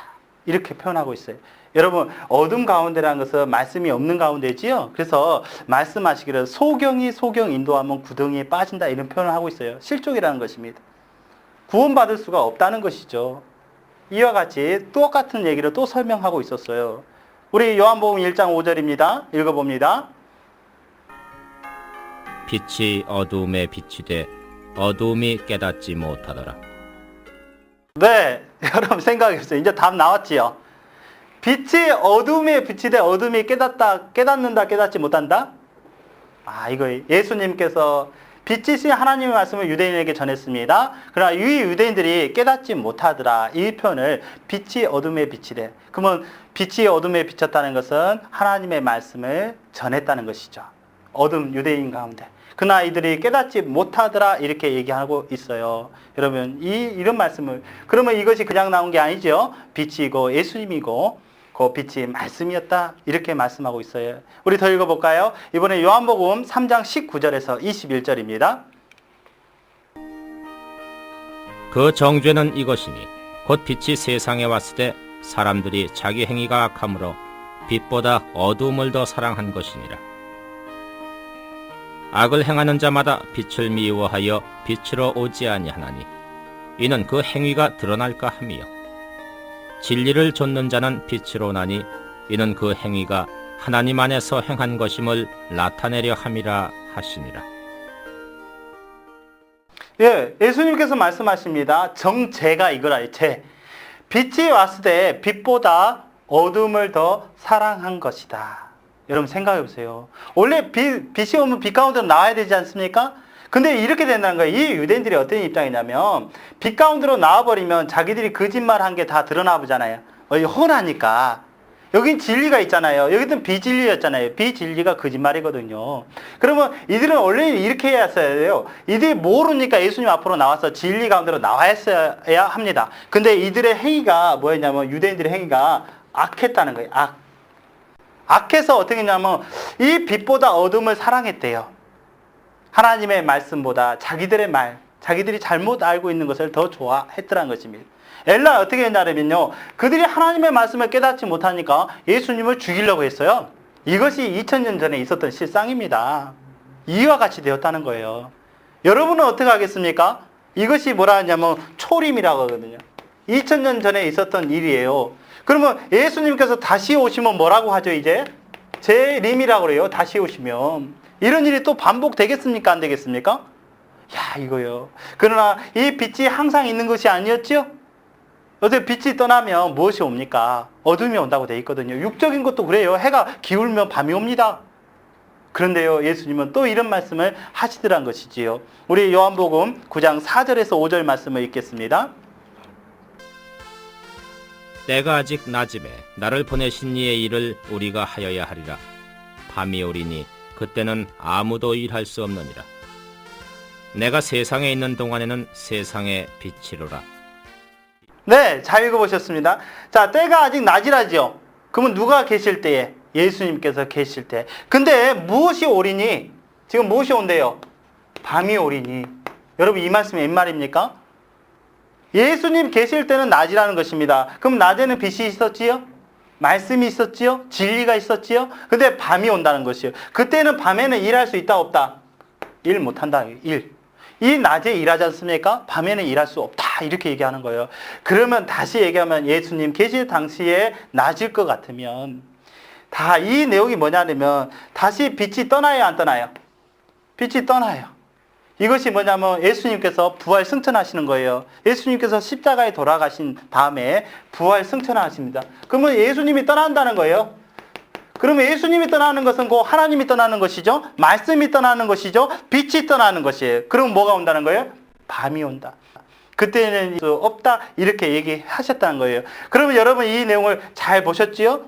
이렇게 표현하고 있어요. 여러분, 어둠 가운데라는 것은 말씀이 없는 가운데지요. 그래서 말씀하시기를 소경이 소경 인도하면 구덩이에 빠진다. 이런 표현을 하고 있어요. 실족이라는 것입니다. 구원받을 수가 없다는 것이죠. 이와 같이 똑같은 얘기를 또 설명하고 있었어요. 우리 요한복음 1장 5절입니다. 읽어봅니다. 빛이 어두움에 빛이 돼 어두움이 깨닫지 못하더라. 네, 여러분 생각해보세요. 이제 답 나왔지요. 빛이 어둠에 빛이 돼 어둠이 깨닫는다, 깨닫지 못한다? 이거 예수님께서 빛이신 하나님의 말씀을 유대인에게 전했습니다. 그러나 이 유대인들이 깨닫지 못하더라. 이 표현을 빛이 어둠에 빛이 돼. 그러면 빛이 어둠에 비쳤다는 것은 하나님의 말씀을 전했다는 것이죠. 어둠 유대인 가운데. 그러나 이들이 깨닫지 못하더라. 이렇게 얘기하고 있어요. 여러분, 이런 말씀을, 그러면 이것이 그냥 나온 게 아니죠. 빛이고 예수님이고 그 빛이 말씀이었다. 이렇게 말씀하고 있어요. 우리 더 읽어볼까요? 이번에 요한복음 3장 19절에서 21절입니다. 그 정죄는 이것이니 곧 빛이 세상에 왔을 때 사람들이 자기 행위가 악함으로 빛보다 어두움을 더 사랑한 것이니라. 악을 행하는 자마다 빛을 미워하여 빛으로 오지 아니하나니 이는 그 행위가 드러날까 함이요. 진리를 좇는 자는 빛으로 나니 이는 그 행위가 하나님 안에서 행한 것임을 나타내려 함이라 하시니라. 예, 예수님께서 말씀하십니다. 정죄가 이거라. 죄. 빛이 왔을 때 빛보다 어둠을 더 사랑한 것이다. 여러분 생각해 보세요. 원래 빛이 오면 빛 가운데로 나와야 되지 않습니까? 근데 이렇게 된다는 거예요. 이 유대인들이 어떤 입장이냐면 빛 가운데로 나와버리면 자기들이 거짓말한 게 다 드러나 보잖아요. 훤하니까. 여긴 진리가 있잖아요. 여기는 비진리였잖아요. 비진리가 거짓말이거든요. 그러면 이들은 원래 이렇게 해야 돼요. 이들이 모르니까 예수님 앞으로 나와서 진리 가운데로 나와야 합니다. 근데 이들의 행위가 뭐였냐면 유대인들의 행위가 악했다는 거예요. 악해서 어떻게 했냐면 이 빛보다 어둠을 사랑했대요. 하나님의 말씀보다 자기들의 말, 자기들이 잘못 알고 있는 것을 더 좋아했더라는 것입니다. 엘라 어떻게 했냐면요, 그들이 하나님의 말씀을 깨닫지 못하니까 예수님을 죽이려고 했어요. 이것이 2000년 전에 있었던 실상입니다. 이와 같이 되었다는 거예요. 여러분은 어떻게 하겠습니까? 이것이 뭐라 하냐면 초림이라고 하거든요. 2000년 전에 있었던 일이에요. 그러면 예수님께서 다시 오시면 뭐라고 하죠? 이제 재림이라고 그래요. 다시 오시면 이런 일이 또 반복되겠습니까? 안 되겠습니까? 야, 이거요. 그러나 이 빛이 항상 있는 것이 아니었죠? 어제 빛이 떠나면 무엇이 옵니까? 어둠이 온다고 되어 있거든요. 육적인 것도 그래요. 해가 기울면 밤이 옵니다. 그런데요, 예수님은 또 이런 말씀을 하시더란 것이지요. 우리 요한복음 9장 4절에서 5절 말씀을 읽겠습니다. 때가 아직 낮음에 나를 보내신 이의 일을 우리가 하여야 하리라. 밤이 오리니 그때는 아무도 일할 수 없느니라. 내가 세상에 있는 동안에는 세상의 빛이로라. 네, 잘 읽어보셨습니다. 자, 때가 아직 낮이라죠. 그러면 누가 계실 때에? 예수님께서 계실 때. 근데 무엇이 오리니? 지금 무엇이 온대요? 밤이 오리니. 여러분, 이 말씀이 웬 말입니까? 예수님 계실 때는 낮이라는 것입니다. 그럼 낮에는 빛이 있었지요? 말씀이 있었지요? 진리가 있었지요? 근데 밤이 온다는 것이요. 그때는 밤에는 일할 수 있다 없다? 일 못한다. 이 낮에 일하지 않습니까? 밤에는 일할 수 없다. 이렇게 얘기하는 거예요. 그러면 다시 얘기하면 예수님 계실 당시에 낮일 것 같으면 다 이 내용이 뭐냐면 다시 빛이 떠나요, 안 떠나요? 빛이 떠나요. 이것이 뭐냐면 예수님께서 부활 승천하시는 거예요. 예수님께서 십자가에 돌아가신 다음에 부활 승천하십니다. 그러면 예수님이 떠난다는 거예요. 그러면 예수님이 떠나는 것은 곧 하나님이 떠나는 것이죠. 말씀이 떠나는 것이죠. 빛이 떠나는 것이에요. 그럼 뭐가 온다는 거예요? 밤이 온다. 그때는 없다 이렇게 얘기하셨다는 거예요. 그러면 여러분 이 내용을 잘 보셨지요?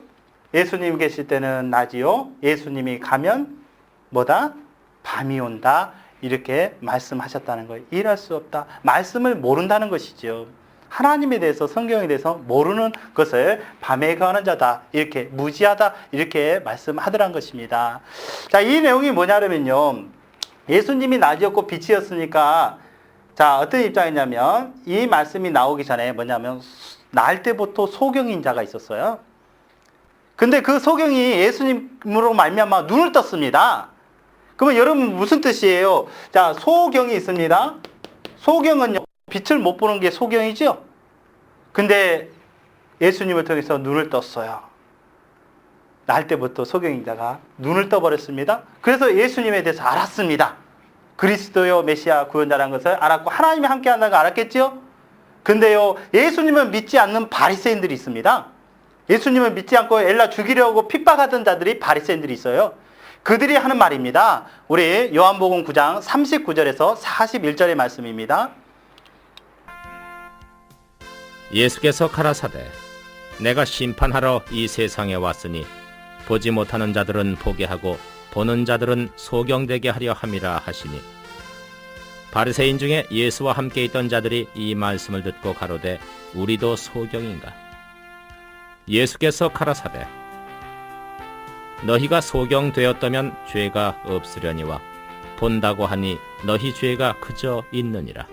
예수님 계실 때는 낮이요. 예수님이 가면 뭐다? 밤이 온다. 이렇게 말씀하셨다는 거예요. 일할 수 없다. 말씀을 모른다는 것이죠. 하나님에 대해서 성경에 대해서 모르는 것을 밤에 거하는 자다. 이렇게 무지하다. 이렇게 말씀하더란 것입니다. 자, 이 내용이 뭐냐면요. 예수님이 낮이었고 빛이었으니까 자, 어떤 입장이냐면 이 말씀이 나오기 전에 뭐냐면 날 때부터 소경인 자가 있었어요. 근데 그 소경이 예수님으로 말미암아 눈을 떴습니다. 그러면 여러분 무슨 뜻이에요? 자, 소경이 있습니다. 소경은요, 빛을 못 보는 게 소경이죠? 근데 예수님을 통해서 눈을 떴어요. 날 때부터 소경인자가 눈을 떠버렸습니다. 그래서 예수님에 대해서 알았습니다. 그리스도요 메시아 구원자라는 것을 알았고 하나님이 함께 한다는 걸 알았겠죠? 근데요, 예수님을 믿지 않는 바리새인들이 있습니다. 예수님을 믿지 않고 엘라 죽이려고 핍박하던 자들이 바리새인들이 있어요. 그들이 하는 말입니다. 우리 요한복음 9장 39절에서 41절의 말씀입니다. 예수께서 가라사대 내가 심판하러 이 세상에 왔으니 보지 못하는 자들은 보게 하고 보는 자들은 소경되게 하려 함이라 하시니 바리새인 중에 예수와 함께 있던 자들이 이 말씀을 듣고 가로되 우리도 소경인가? 예수께서 가라사대 너희가 소경되었다면 죄가 없으려니와 본다고 하니 너희 죄가 그저 있느니라.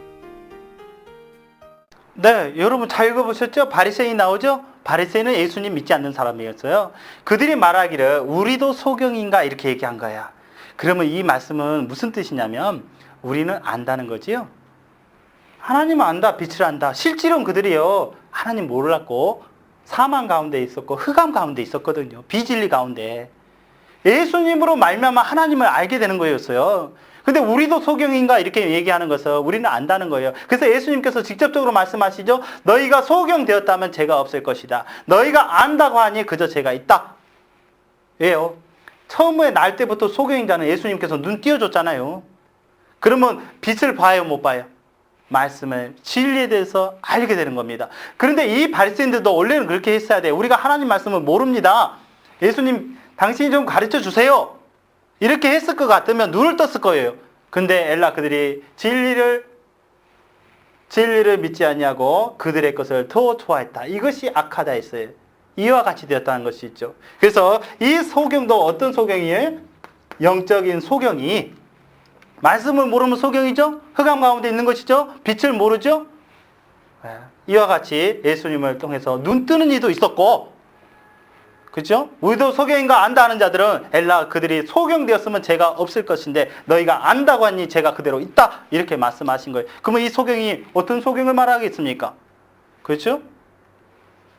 네, 여러분 잘 읽어보셨죠? 바리새인 나오죠? 바리새인은 예수님 믿지 않는 사람이었어요. 그들이 말하기를 우리도 소경인가 이렇게 얘기한 거야. 그러면 이 말씀은 무슨 뜻이냐면 우리는 안다는 거지요. 하나님은 안다, 빛을 안다. 실제로는 그들이요, 하나님 몰랐고 사망 가운데 있었고 흑암 가운데 있었거든요. 비진리 가운데. 예수님으로 말미암아 하나님을 알게 되는 거였어요. 근데 우리도 소경인가 이렇게 얘기하는 것은 우리는 안다는 거예요. 그래서 예수님께서 직접적으로 말씀하시죠. 너희가 소경되었다면 죄가 없을 것이다. 너희가 안다고 하니 그저 죄가 있다. 왜요? 처음에 날 때부터 소경인 자는 예수님께서 눈 띄워줬잖아요. 그러면 빛을 봐요, 못 봐요? 말씀을, 진리에 대해서 알게 되는 겁니다. 그런데 이 바리새인들도 원래는 그렇게 했어야 돼요. 우리가 하나님 말씀을 모릅니다. 예수님 당신이 좀 가르쳐 주세요. 이렇게 했을 것 같으면 눈을 떴을 거예요. 근데 엘라 그들이 진리를 믿지 아니하고 그들의 것을 더 좋아했다. 이것이 악하다 했어요. 이와 같이 되었다는 것이 있죠. 그래서 이 소경도 어떤 소경이에요? 영적인 소경이, 말씀을 모르면 소경이죠? 흑암 가운데 있는 것이죠? 빛을 모르죠? 이와 같이 예수님을 통해서 눈 뜨는 이도 있었고, 그죠? 우리도 소경인가 안다 하는 자들은 엘라 그들이 소경되었으면 죄가 없을 것인데 너희가 안다고 하니 죄가 그대로 있다. 이렇게 말씀하신 거예요. 그러면 이 소경이 어떤 소경을 말하겠습니까? 그렇죠?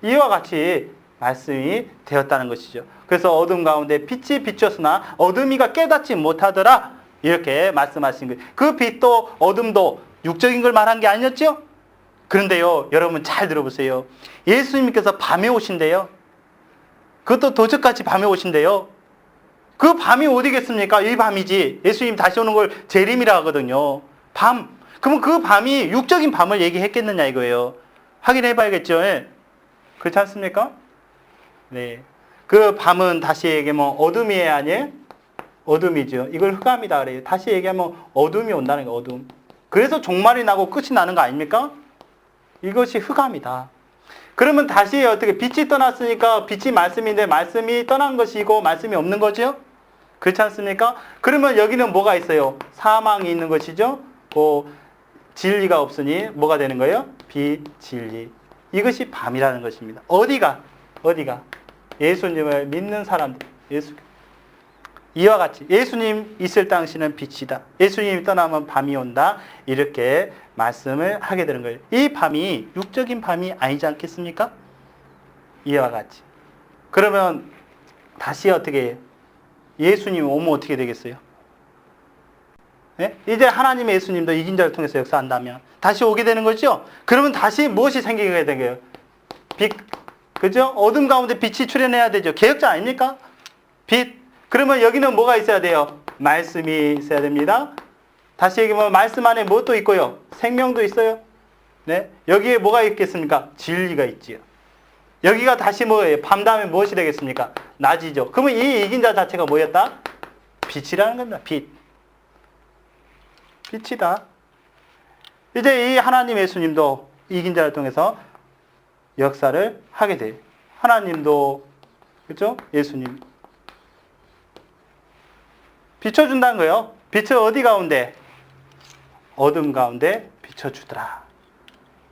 이와 같이 말씀이 되었다는 것이죠. 그래서 어둠 가운데 빛이 비쳤으나 어둠이가 깨닫지 못하더라. 이렇게 말씀하신 거예요. 그 빛도 어둠도 육적인 걸 말한 게 아니었죠? 그런데요, 여러분 잘 들어보세요. 예수님께서 밤에 오신대요. 그것도 도적같이 밤에 오신대요. 그 밤이 어디겠습니까? 이 밤이지. 예수님 다시 오는 걸 재림이라 하거든요. 밤. 그러면 그 밤이 육적인 밤을 얘기했겠느냐 이거예요. 확인해 봐야겠죠. 예. 그렇지 않습니까? 네. 그 밤은 다시 얘기하면 어둠이 아니에요? 어둠이죠. 이걸 흑암이다 그래요. 다시 얘기하면 어둠이 온다는 거예요. 어둠. 그래서 종말이 나고 끝이 나는 거 아닙니까? 이것이 흑암이다. 그러면 다시 어떻게 빛이 떠났으니까 빛이 말씀인데 말씀이 떠난 것이고 말씀이 없는 거죠? 그렇지 않습니까? 그러면 여기는 뭐가 있어요? 사망이 있는 것이죠? 진리가 없으니 뭐가 되는 거예요? 비진리. 이것이 밤이라는 것입니다. 어디가? 예수님을 믿는 사람들. 이와 같이 예수님 있을 당시는 빛이다. 예수님이 떠나면 밤이 온다. 이렇게 말씀을 하게 되는 거예요. 이 밤이 육적인 밤이 아니지 않겠습니까? 이와 같이. 그러면 다시 어떻게 해요? 예수님 오면 어떻게 되겠어요? 네? 이제 하나님의 예수님도 이긴 자를 통해서 역사한다면 다시 오게 되는 거죠? 그러면 다시 무엇이 생기게 되는 거예요? 빛. 그죠? 어둠 가운데 빛이 출현해야 되죠. 개혁자 아닙니까? 빛. 그러면 여기는 뭐가 있어야 돼요? 말씀이 있어야 됩니다. 다시 얘기하면 말씀 안에 무엇도 있고요. 생명도 있어요. 네? 여기에 뭐가 있겠습니까? 진리가 있지요. 여기가 다시 뭐예요? 밤 다음에 무엇이 되겠습니까? 낮이죠. 그러면 이 이긴 자 자체가 뭐였다? 빛이라는 겁니다. 빛. 빛이다. 이제 이 하나님 예수님도 이긴 자를 통해서 역사를 하게 돼요. 하나님도, 그렇죠? 예수님. 비춰준다는 거예요. 빛을 어디 가운데? 어둠 가운데 비춰주더라.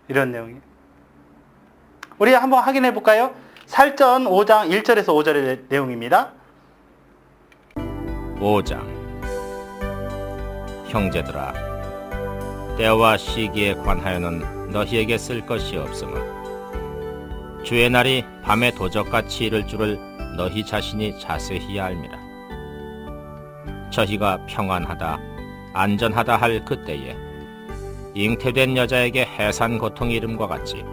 이런 내용이에요. 우리 한번 확인해 볼까요? 살전 5장 1절에서 5절의 내용입니다. 5장. 형제들아, 때와 시기에 관하여는 너희에게 쓸 것이 없음은 주의 날이 밤에 도적같이 이를 줄을 너희 자신이 자세히 알미라. 저희가 평안하다 안전하다 할 그때에 잉태된 여자에게 해산 고통이 이름과 같이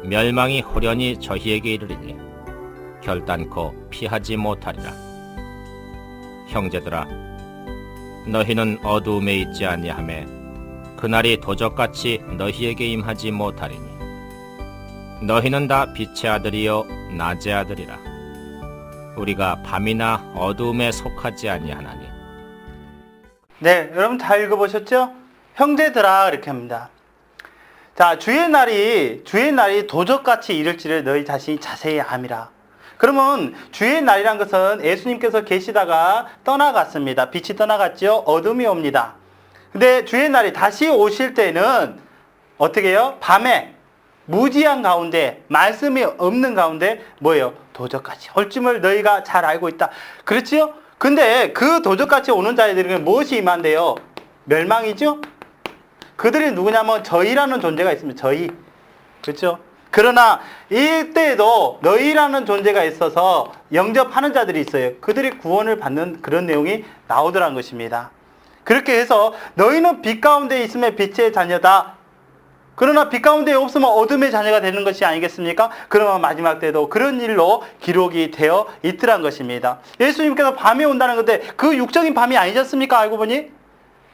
멸망이 호련히 저희에게 이르리니 결단코 피하지 못하리라. 형제들아, 너희는 어두움에 있지 아니하매 그날이 도적같이 너희에게 임하지 못하리니 너희는 다 빛의 아들이요 낮의 아들이라. 우리가 밤이나 어두움에 속하지 아니하나니. 네, 여러분 다 읽어보셨죠? 형제들아 이렇게 합니다. 자, 주의 날이 도적같이 이를지를 너희 자신이 자세히 암이라. 그러면 주의 날이란 것은 예수님께서 계시다가 떠나갔습니다. 빛이 떠나갔죠. 어둠이 옵니다. 근데 주의 날이 다시 오실 때는 어떻게 해요? 밤에 무지한 가운데, 말씀이 없는 가운데 뭐예요? 도적같이 올 줄을 너희가 잘 알고 있다. 그렇지요? 근데 그 도적같이 오는 자들에게 무엇이 임한대요? 멸망이죠? 그들이 누구냐면 저희라는 존재가 있습니다. 저희. 그렇죠? 그러나 이때에도 너희라는 존재가 있어서 영접하는 자들이 있어요. 그들이 구원을 받는 그런 내용이 나오더란 것입니다. 그렇게 해서 너희는 빛 가운데 있으면 빛의 자녀다. 그러나 빛 가운데 없으면 어둠의 자녀가 되는 것이 아니겠습니까? 그러면 마지막 때도 그런 일로 기록이 되어 있더란 것입니다. 예수님께서 밤에 온다는 건데 그 육적인 밤이 아니지 않습니까? 알고 보니?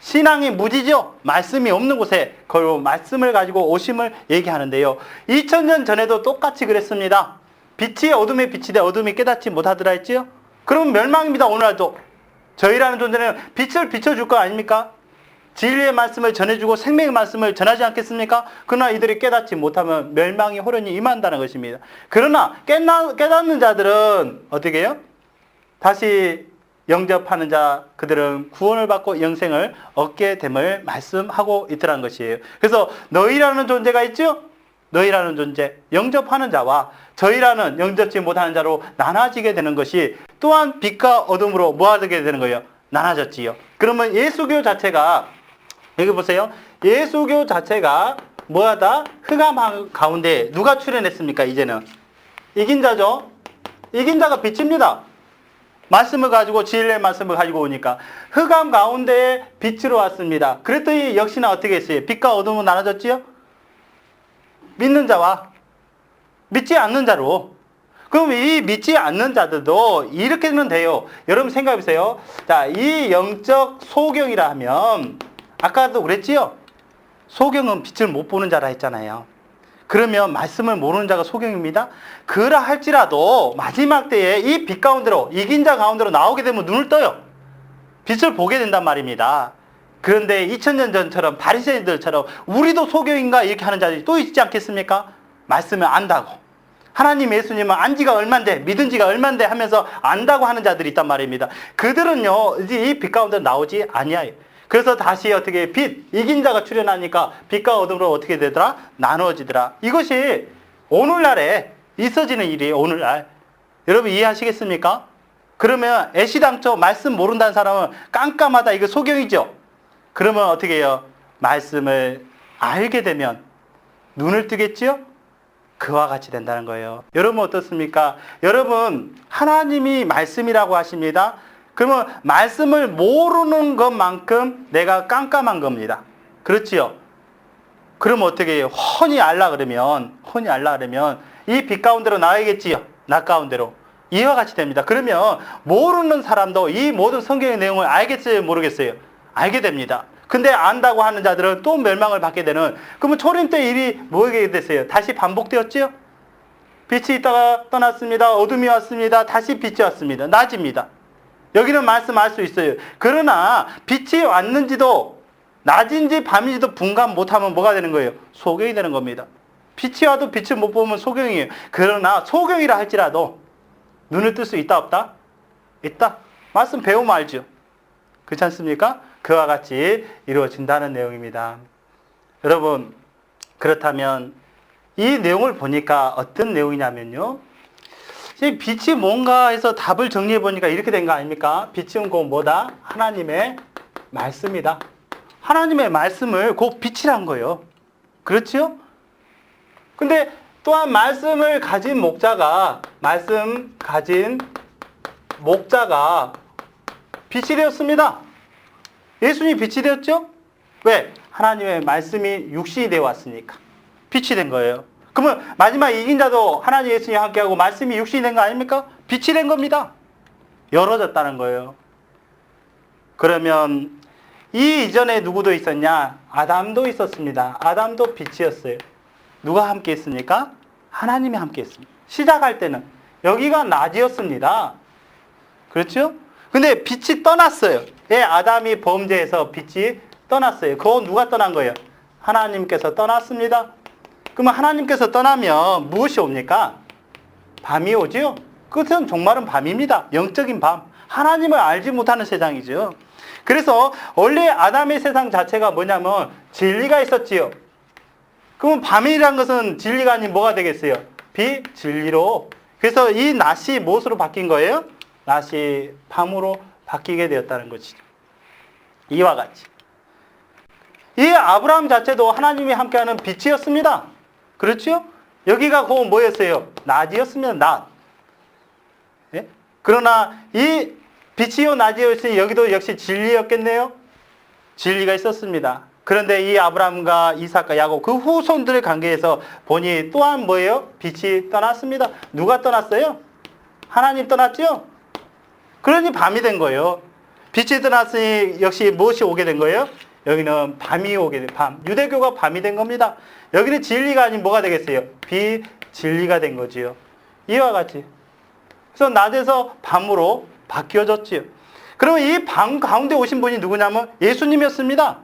신앙이 무지죠. 말씀이 없는 곳에 그 말씀을 가지고 오심을 얘기하는데요. 2000년 전에도 똑같이 그랬습니다. 빛이 어둠에 비치되 어둠이 깨닫지 못하더라 했지요. 그러면 멸망입니다. 오늘날도 저희라는 존재는 빛을 비춰줄 거 아닙니까? 진리의 말씀을 전해주고 생명의 말씀을 전하지 않겠습니까? 그러나 이들이 깨닫지 못하면 멸망이 호련히 임한다는 것입니다. 그러나 깨닫는 자들은 어떻게 해요? 다시 영접하는 자, 그들은 구원을 받고 영생을 얻게 됨을 말씀하고 있더라는 것이에요. 그래서 너희라는 존재가 있죠? 너희라는 존재, 영접하는 자와 저희라는 영접지 못하는 자로 나눠지게 되는 것이 또한 빛과 어둠으로 뭐하게 되는 거예요? 나눠졌지요. 그러면 예수교 자체가, 여기 보세요. 예수교 자체가 뭐하다? 흑암 가운데 누가 출현했습니까? 이제는 이긴 자죠. 이긴 자가 빛입니다. 말씀을 가지고, 진리의 말씀을 가지고 오니까 흑암 가운데에 빛으로 왔습니다. 그랬더니 역시나 어떻게 했어요? 빛과 어둠은 나눠졌지요? 믿는 자와 믿지 않는 자로. 그럼 이 믿지 않는 자들도 이렇게는 돼요. 여러분 생각해 보세요. 자, 이 영적 소경이라 하면 아까도 그랬지요? 소경은 빛을 못 보는 자라 했잖아요. 그러면 말씀을 모르는 자가 소경입니다. 그라 할지라도 마지막 때에 이 빛 가운데로, 이긴 자 가운데로 나오게 되면 눈을 떠요. 빛을 보게 된단 말입니다. 그런데 2000년 전처럼 바리새인들처럼 우리도 소경인가 이렇게 하는 자들이 또 있지 않겠습니까? 말씀을 안다고, 하나님 예수님은 안 지가 얼만데, 믿은 지가 얼만데 하면서 안다고 하는 자들이 있단 말입니다. 그들은요 이제 이 빛 가운데 나오지 아니하요. 그래서 다시 어떻게 빛, 이긴 자가 출현하니까 빛과 어둠으로 어떻게 되더라? 나누어지더라. 이것이 오늘날에 있어지는 일이에요. 오늘날. 여러분 이해하시겠습니까? 그러면 애시당초 말씀 모른다는 사람은 깜깜하다, 이거 소경이죠. 그러면 어떻게 해요? 말씀을 알게 되면 눈을 뜨겠지요? 그와 같이 된다는 거예요. 여러분 어떻습니까? 여러분 하나님이 말씀이라고 하십니다. 그러면 말씀을 모르는 것만큼 내가 깜깜한 겁니다. 그렇지요? 그럼 어떻게 해요? 훤히 알라 그러면 이 빛 가운데로 나와야겠지요? 낮 가운데로. 이와 같이 됩니다. 그러면 모르는 사람도 이 모든 성경의 내용을 알겠어요? 모르겠어요? 알게 됩니다. 근데 안다고 하는 자들은 또 멸망을 받게 되는, 그러면 초림 때 일이 뭐게 됐어요? 다시 반복되었죠? 빛이 있다가 떠났습니다. 어둠이 왔습니다. 다시 빛이 왔습니다. 낮입니다. 여기는 말씀할 수 있어요. 그러나 빛이 왔는지도 낮인지 밤인지도 분간 못하면 뭐가 되는 거예요? 소경이 되는 겁니다. 빛이 와도 빛을 못 보면 소경이에요. 그러나 소경이라 할지라도 눈을 뜰 수 있다 없다? 있다. 말씀 배우면 알죠. 그렇지 않습니까? 그와 같이 이루어진다는 내용입니다. 여러분 그렇다면 이 내용을 보니까 어떤 내용이냐면요, 이 빛이 뭔가 해서 답을 정리해 보니까 이렇게 된 거 아닙니까? 빛은 곧 뭐다? 하나님의 말씀이다. 하나님의 말씀을 곧 빛이란 거예요. 그렇죠? 근데 또한 말씀을 가진 목자가 빛이 되었습니다. 예수님이 빛이 되었죠? 왜? 하나님의 말씀이 육신이 되어 왔으니까 빛이 된 거예요. 그러면 마지막 이긴 자도 하나님 예수님이 함께하고 말씀이 육신이 된 거 아닙니까? 빛이 된 겁니다. 열어졌다는 거예요. 그러면 이 이전에 누구도 있었냐? 아담도 있었습니다. 아담도 빛이었어요. 누가 함께 했습니까? 하나님이 함께 했습니다. 시작할 때는 여기가 낮이었습니다. 그렇죠? 근데 빛이 떠났어요. 예, 아담이 범죄해서 빛이 떠났어요. 그거 누가 떠난 거예요? 하나님께서 떠났습니다. 그러면 하나님께서 떠나면 무엇이 옵니까? 밤이 오죠? 그것은 종말은 밤입니다. 영적인 밤. 하나님을 알지 못하는 세상이죠. 그래서 원래 아담의 세상 자체가 뭐냐면 진리가 있었지요. 그러면 밤이란 것은 진리가 아닌 뭐가 되겠어요? 비진리로. 그래서 이 낮이 무엇으로 바뀐 거예요? 낮이 밤으로 바뀌게 되었다는 것이죠. 이와 같이. 이 아브라함 자체도 하나님이 함께하는 빛이었습니다. 그렇죠? 여기가 곧 뭐였어요? 낮이었습니다. 낮. 예? 그러나 이 빛이요 낮이었으니 여기도 역시 진리였겠네요. 진리가 있었습니다. 그런데 이 아브라함과 이삭과 야곱 그 후손들의 관계에서 보니 또한 뭐예요? 빛이 떠났습니다. 누가 떠났어요? 하나님 떠났죠? 그러니 밤이 된 거예요. 빛이 드러났으니 역시 무엇이 오게 된 거예요? 여기는 밤이 오게 된 밤. 유대교가 밤이 된 겁니다. 여기는 진리가 아닌 뭐가 되겠어요? 비진리가 된 거지요. 이와 같이. 그래서 낮에서 밤으로 바뀌어졌지요. 그러면 이 밤 가운데 오신 분이 누구냐면 예수님이었습니다.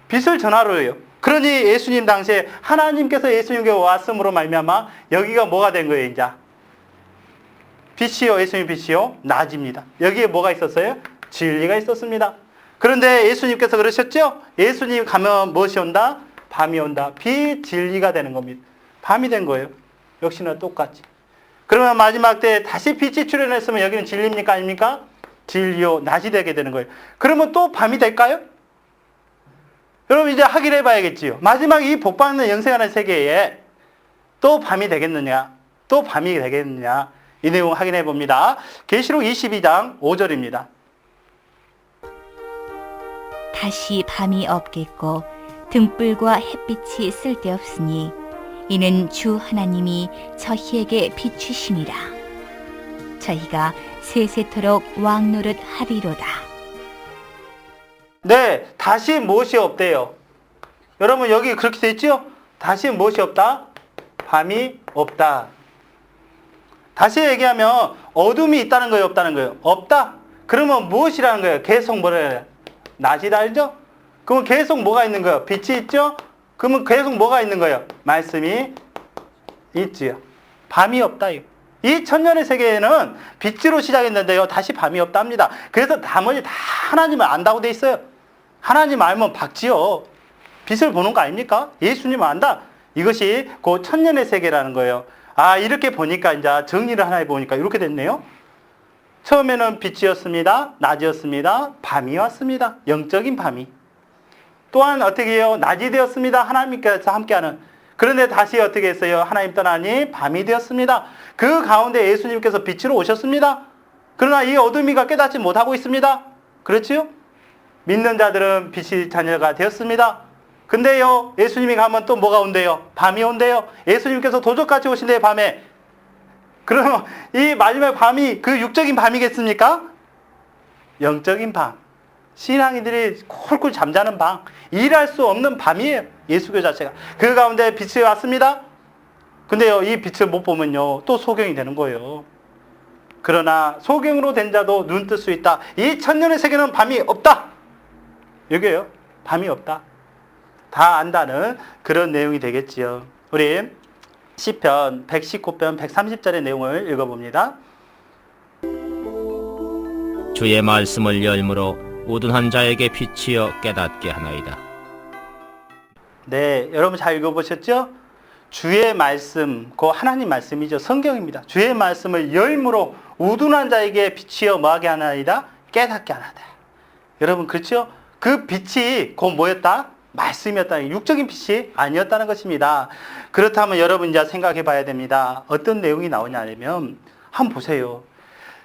빛을 전하러요. 그러니 예수님 당시에 하나님께서 예수님께 왔음으로 말미암아 여기가 뭐가 된 거예요, 이제? 빛이요, 예수님 빛이요, 낮입니다. 여기에 뭐가 있었어요? 진리가 있었습니다. 그런데 예수님께서 그러셨죠? 예수님 가면 무엇이 온다? 밤이 온다. 비진리가 되는 겁니다. 밤이 된 거예요. 역시나 똑같이. 그러면 마지막 때 다시 빛이 출현했으면 여기는 진리입니까? 아닙니까? 진리요, 낮이 되게 되는 거예요. 그러면 또 밤이 될까요? 여러분 이제 확인해 봐야겠지요. 마지막 이 복받는 영생하는 세계에 또 밤이 되겠느냐? 또 밤이 되겠느냐? 이 내용 확인해 봅니다. 계시록 22장 5절입니다. 다시 밤이 없겠고 등불과 햇빛이 쓸데없으니 이는 주 하나님이 저희에게 비추심이라. 저희가 세세토록 왕노릇 하리로다. 네, 다시 무엇이 없대요? 여러분 여기 그렇게 돼 있죠? 다시 무엇이 없다? 밤이 없다. 다시 얘기하면 어둠이 있다는 거예요, 없다는 거예요? 없다. 그러면 무엇이라는 거예요? 계속 뭐라 해요? 낮이다, 알죠? 그러면 계속 뭐가 있는 거예요? 빛이 있죠? 그러면 계속 뭐가 있는 거예요? 말씀이 있지요. 밤이 없다. 이 천년의 세계에는 빛으로 시작했는데요, 다시 밤이 없다 합니다. 그래서 나머지 다 하나님을 안다고 돼 있어요. 하나님 알면 박지요. 빛을 보는 거 아닙니까? 예수님 안다. 이것이 그 천년의 세계라는 거예요. 아, 이렇게 보니까 이제 정리를 하나 해보니까 이렇게 됐네요. 처음에는 빛이었습니다. 낮이었습니다. 밤이 왔습니다. 영적인 밤이. 또한 어떻게 해요? 낮이 되었습니다. 하나님께서 함께하는. 그런데 다시 어떻게 했어요? 하나님 떠나니 밤이 되었습니다. 그 가운데 예수님께서 빛으로 오셨습니다. 그러나 이 어둠이가 깨닫지 못하고 있습니다. 그렇지요? 믿는 자들은 빛이 자녀가 되었습니다. 근데요, 예수님이 가면 또 뭐가 온대요? 밤이 온대요. 예수님께서 도적같이 오신대요, 밤에. 그럼 이 마지막 밤이 그 육적인 밤이겠습니까? 영적인 밤. 신앙인들이 콜콜 잠자는 밤. 일할 수 없는 밤이에요. 예수교 자체가. 그 가운데 빛이 왔습니다. 근데요, 이 빛을 못 보면요, 또 소경이 되는 거예요. 그러나 소경으로 된 자도 눈 뜰 수 있다. 이 천년의 세계는 밤이 없다. 여기에요. 밤이 없다. 다 안다는 그런 내용이 되겠지요. 우리 시편 119편 130절의 내용을 읽어봅니다. 주의 말씀을 열므로 우둔한 자에게 빛이여 깨닫게 하나이다. 네, 여러분 잘 읽어보셨죠? 주의 말씀, 그 하나님 말씀이죠. 성경입니다. 주의 말씀을 열므로 우둔한 자에게 빛이여 뭐하게 하나이다? 깨닫게 하나이다. 여러분 그렇죠? 그 빛이 곧 뭐였다? 말씀이었다. 육적인 빛이 아니었다는 것입니다. 그렇다면 여러분 이제 생각해 봐야 됩니다. 어떤 내용이 나오냐면 한번 보세요.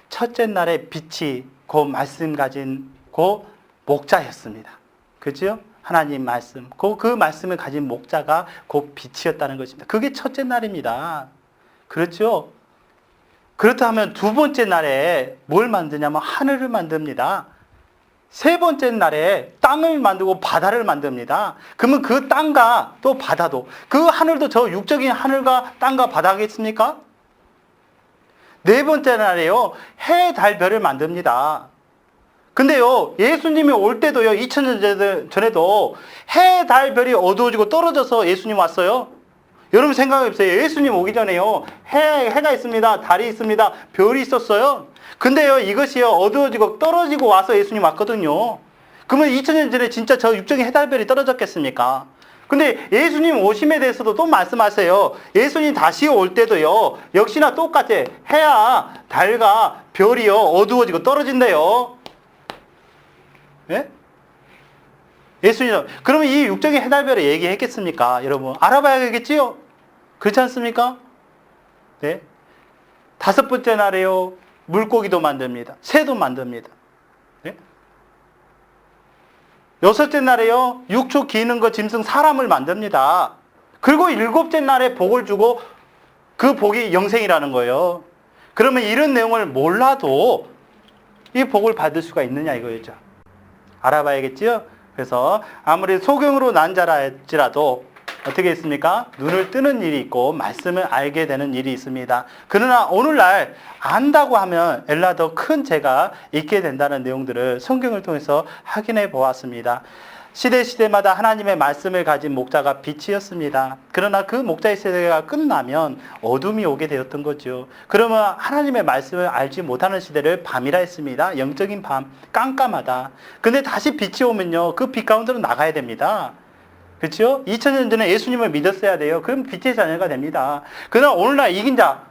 첫째 날에 빛이 그 말씀 가진 그 목자였습니다. 그렇죠? 하나님 말씀. 그 말씀을 가진 목자가 그 빛이었다는 것입니다. 그게 첫째 날입니다. 그렇죠? 그렇다면 두 번째 날에 뭘 만드냐면 하늘을 만듭니다. 세 번째 날에 땅을 만들고 바다를 만듭니다. 그러면 그 땅과 또 바다도, 그 하늘도 저 육적인 하늘과 땅과 바다겠습니까? 네 번째 날에요, 해, 달, 별을 만듭니다. 근데요, 예수님이 올 때도요, 2000년 전에도 해, 달, 별이 어두워지고 떨어져서 예수님 왔어요. 여러분 생각해보세요. 예수님 오기 전에요, 해가 있습니다. 달이 있습니다. 별이 있었어요. 근데요, 이것이요, 어두워지고 떨어지고 와서 예수님 왔거든요. 그러면 2000년 전에 진짜 저 육적인 해, 달, 별이 떨어졌겠습니까? 근데 예수님 오심에 대해서도 또 말씀하세요. 예수님 다시 올 때도요, 역시나 똑같아. 해야, 달과 별이요, 어두워지고 떨어진대요. 예? 예수님, 그러면 이 육적인 해, 달, 별을 얘기했겠습니까? 여러분, 알아봐야겠지요? 그렇지 않습니까? 네. 다섯 번째 날에요, 물고기도 만듭니다. 새도 만듭니다. 네? 여섯째 날에요, 육축 기는 것 짐승 사람을 만듭니다. 그리고 일곱째 날에 복을 주고 그 복이 영생이라는 거예요. 그러면 이런 내용을 몰라도 이 복을 받을 수가 있느냐 이거죠. 알아봐야겠지요? 그래서 아무리 소경으로 난 자랄지라도 어떻게 있습니까? 눈을 뜨는 일이 있고 말씀을 알게 되는 일이 있습니다. 그러나 오늘날 안다고 하면 엘라 더 큰 죄가 있게 된다는 내용들을 성경을 통해서 확인해 보았습니다. 시대마다 하나님의 말씀을 가진 목자가 빛이었습니다. 그러나 그 목자의 세대가 끝나면 어둠이 오게 되었던 거죠. 그러면 하나님의 말씀을 알지 못하는 시대를 밤이라 했습니다. 영적인 밤, 깜깜하다. 근데 다시 빛이 오면요, 그 빛 가운데로 나가야 됩니다. 그렇죠? 2000년 전에 예수님을 믿었어야 돼요. 그럼 빛의 자녀가 됩니다. 그러나 오늘날 이긴 자,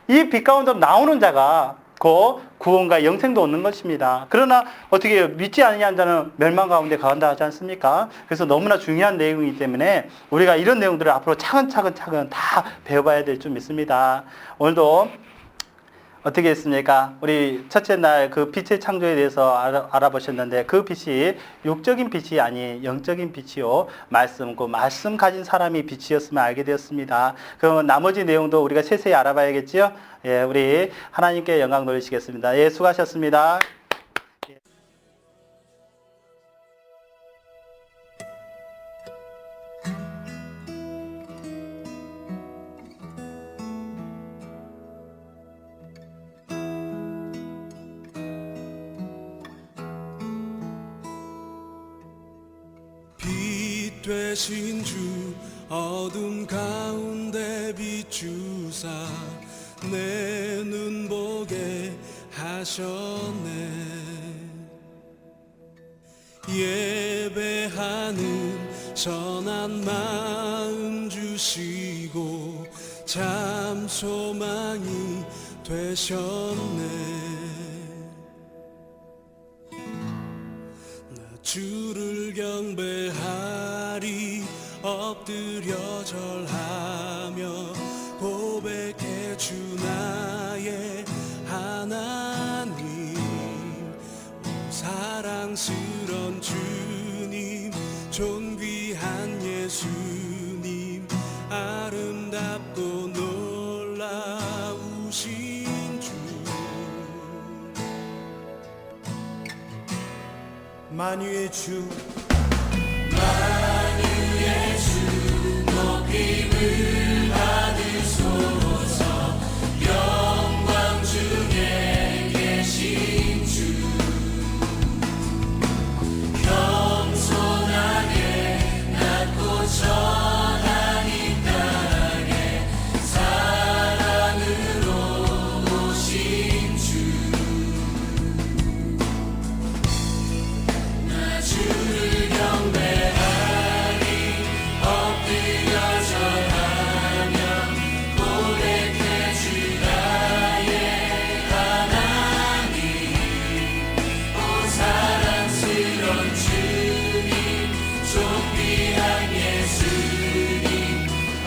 이 빛 가운데로 나오는 자가 그 구원과 영생도 얻는 것입니다. 그러나 어떻게 해요? 믿지 아니하는 자는 멸망 가운데 가한다 하지 않습니까? 그래서 너무나 중요한 내용이기 때문에 우리가 이런 내용들을 앞으로 차근차근 다 배워봐야 될 줄 믿습니다. 오늘도 어떻게 했습니까? 우리 첫째 날 그 빛의 창조에 대해서 알아보셨는데 그 빛이 육적인 빛이 아닌 영적인 빛이요. 말씀, 그 말씀 가진 사람이 빛이었으면 알게 되었습니다. 그러면 나머지 내용도 우리가 세세히 알아봐야겠지요? 예, 우리 하나님께 영광 돌리시겠습니다. 예, 수고하셨습니다. 빛 되신 주 어둠 가운데 비추사 내 눈 보게 하셨네. 예배하는 선한 마음 주시고 참 소망이 되셨네. 나 주를 경배하리 엎드려 절하며 고백해 주 나의 하나님. 사랑스런 주님 존귀한 예수님 아름답고 놀라우신 주. 만유의 주 만유의 주 높임을 받으소서. 영광 중에 계신 주 겸손하게 낮고 천한 이 땅에 사랑으로 오신 주. 나 주를 경배하리 엎드려 절하며 고백해 주 나의 하나님. 오 사랑스런 주님 존귀한 예수님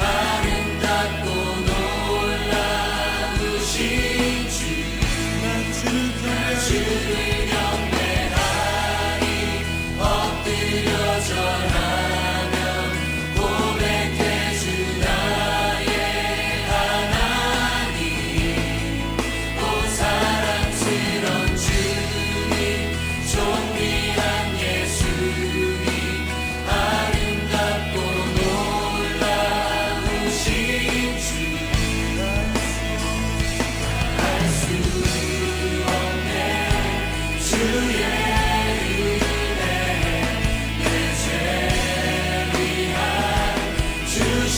아름답고 놀라우신 주. 나 주를 경배하리 엎드려 절하며 고백해 주 나의 하나님. 오 사랑스런 주님 존귀한 예수님 아름답고 놀라우신 주. 알 수 없네 주의 은혜 내 죄 위한 주신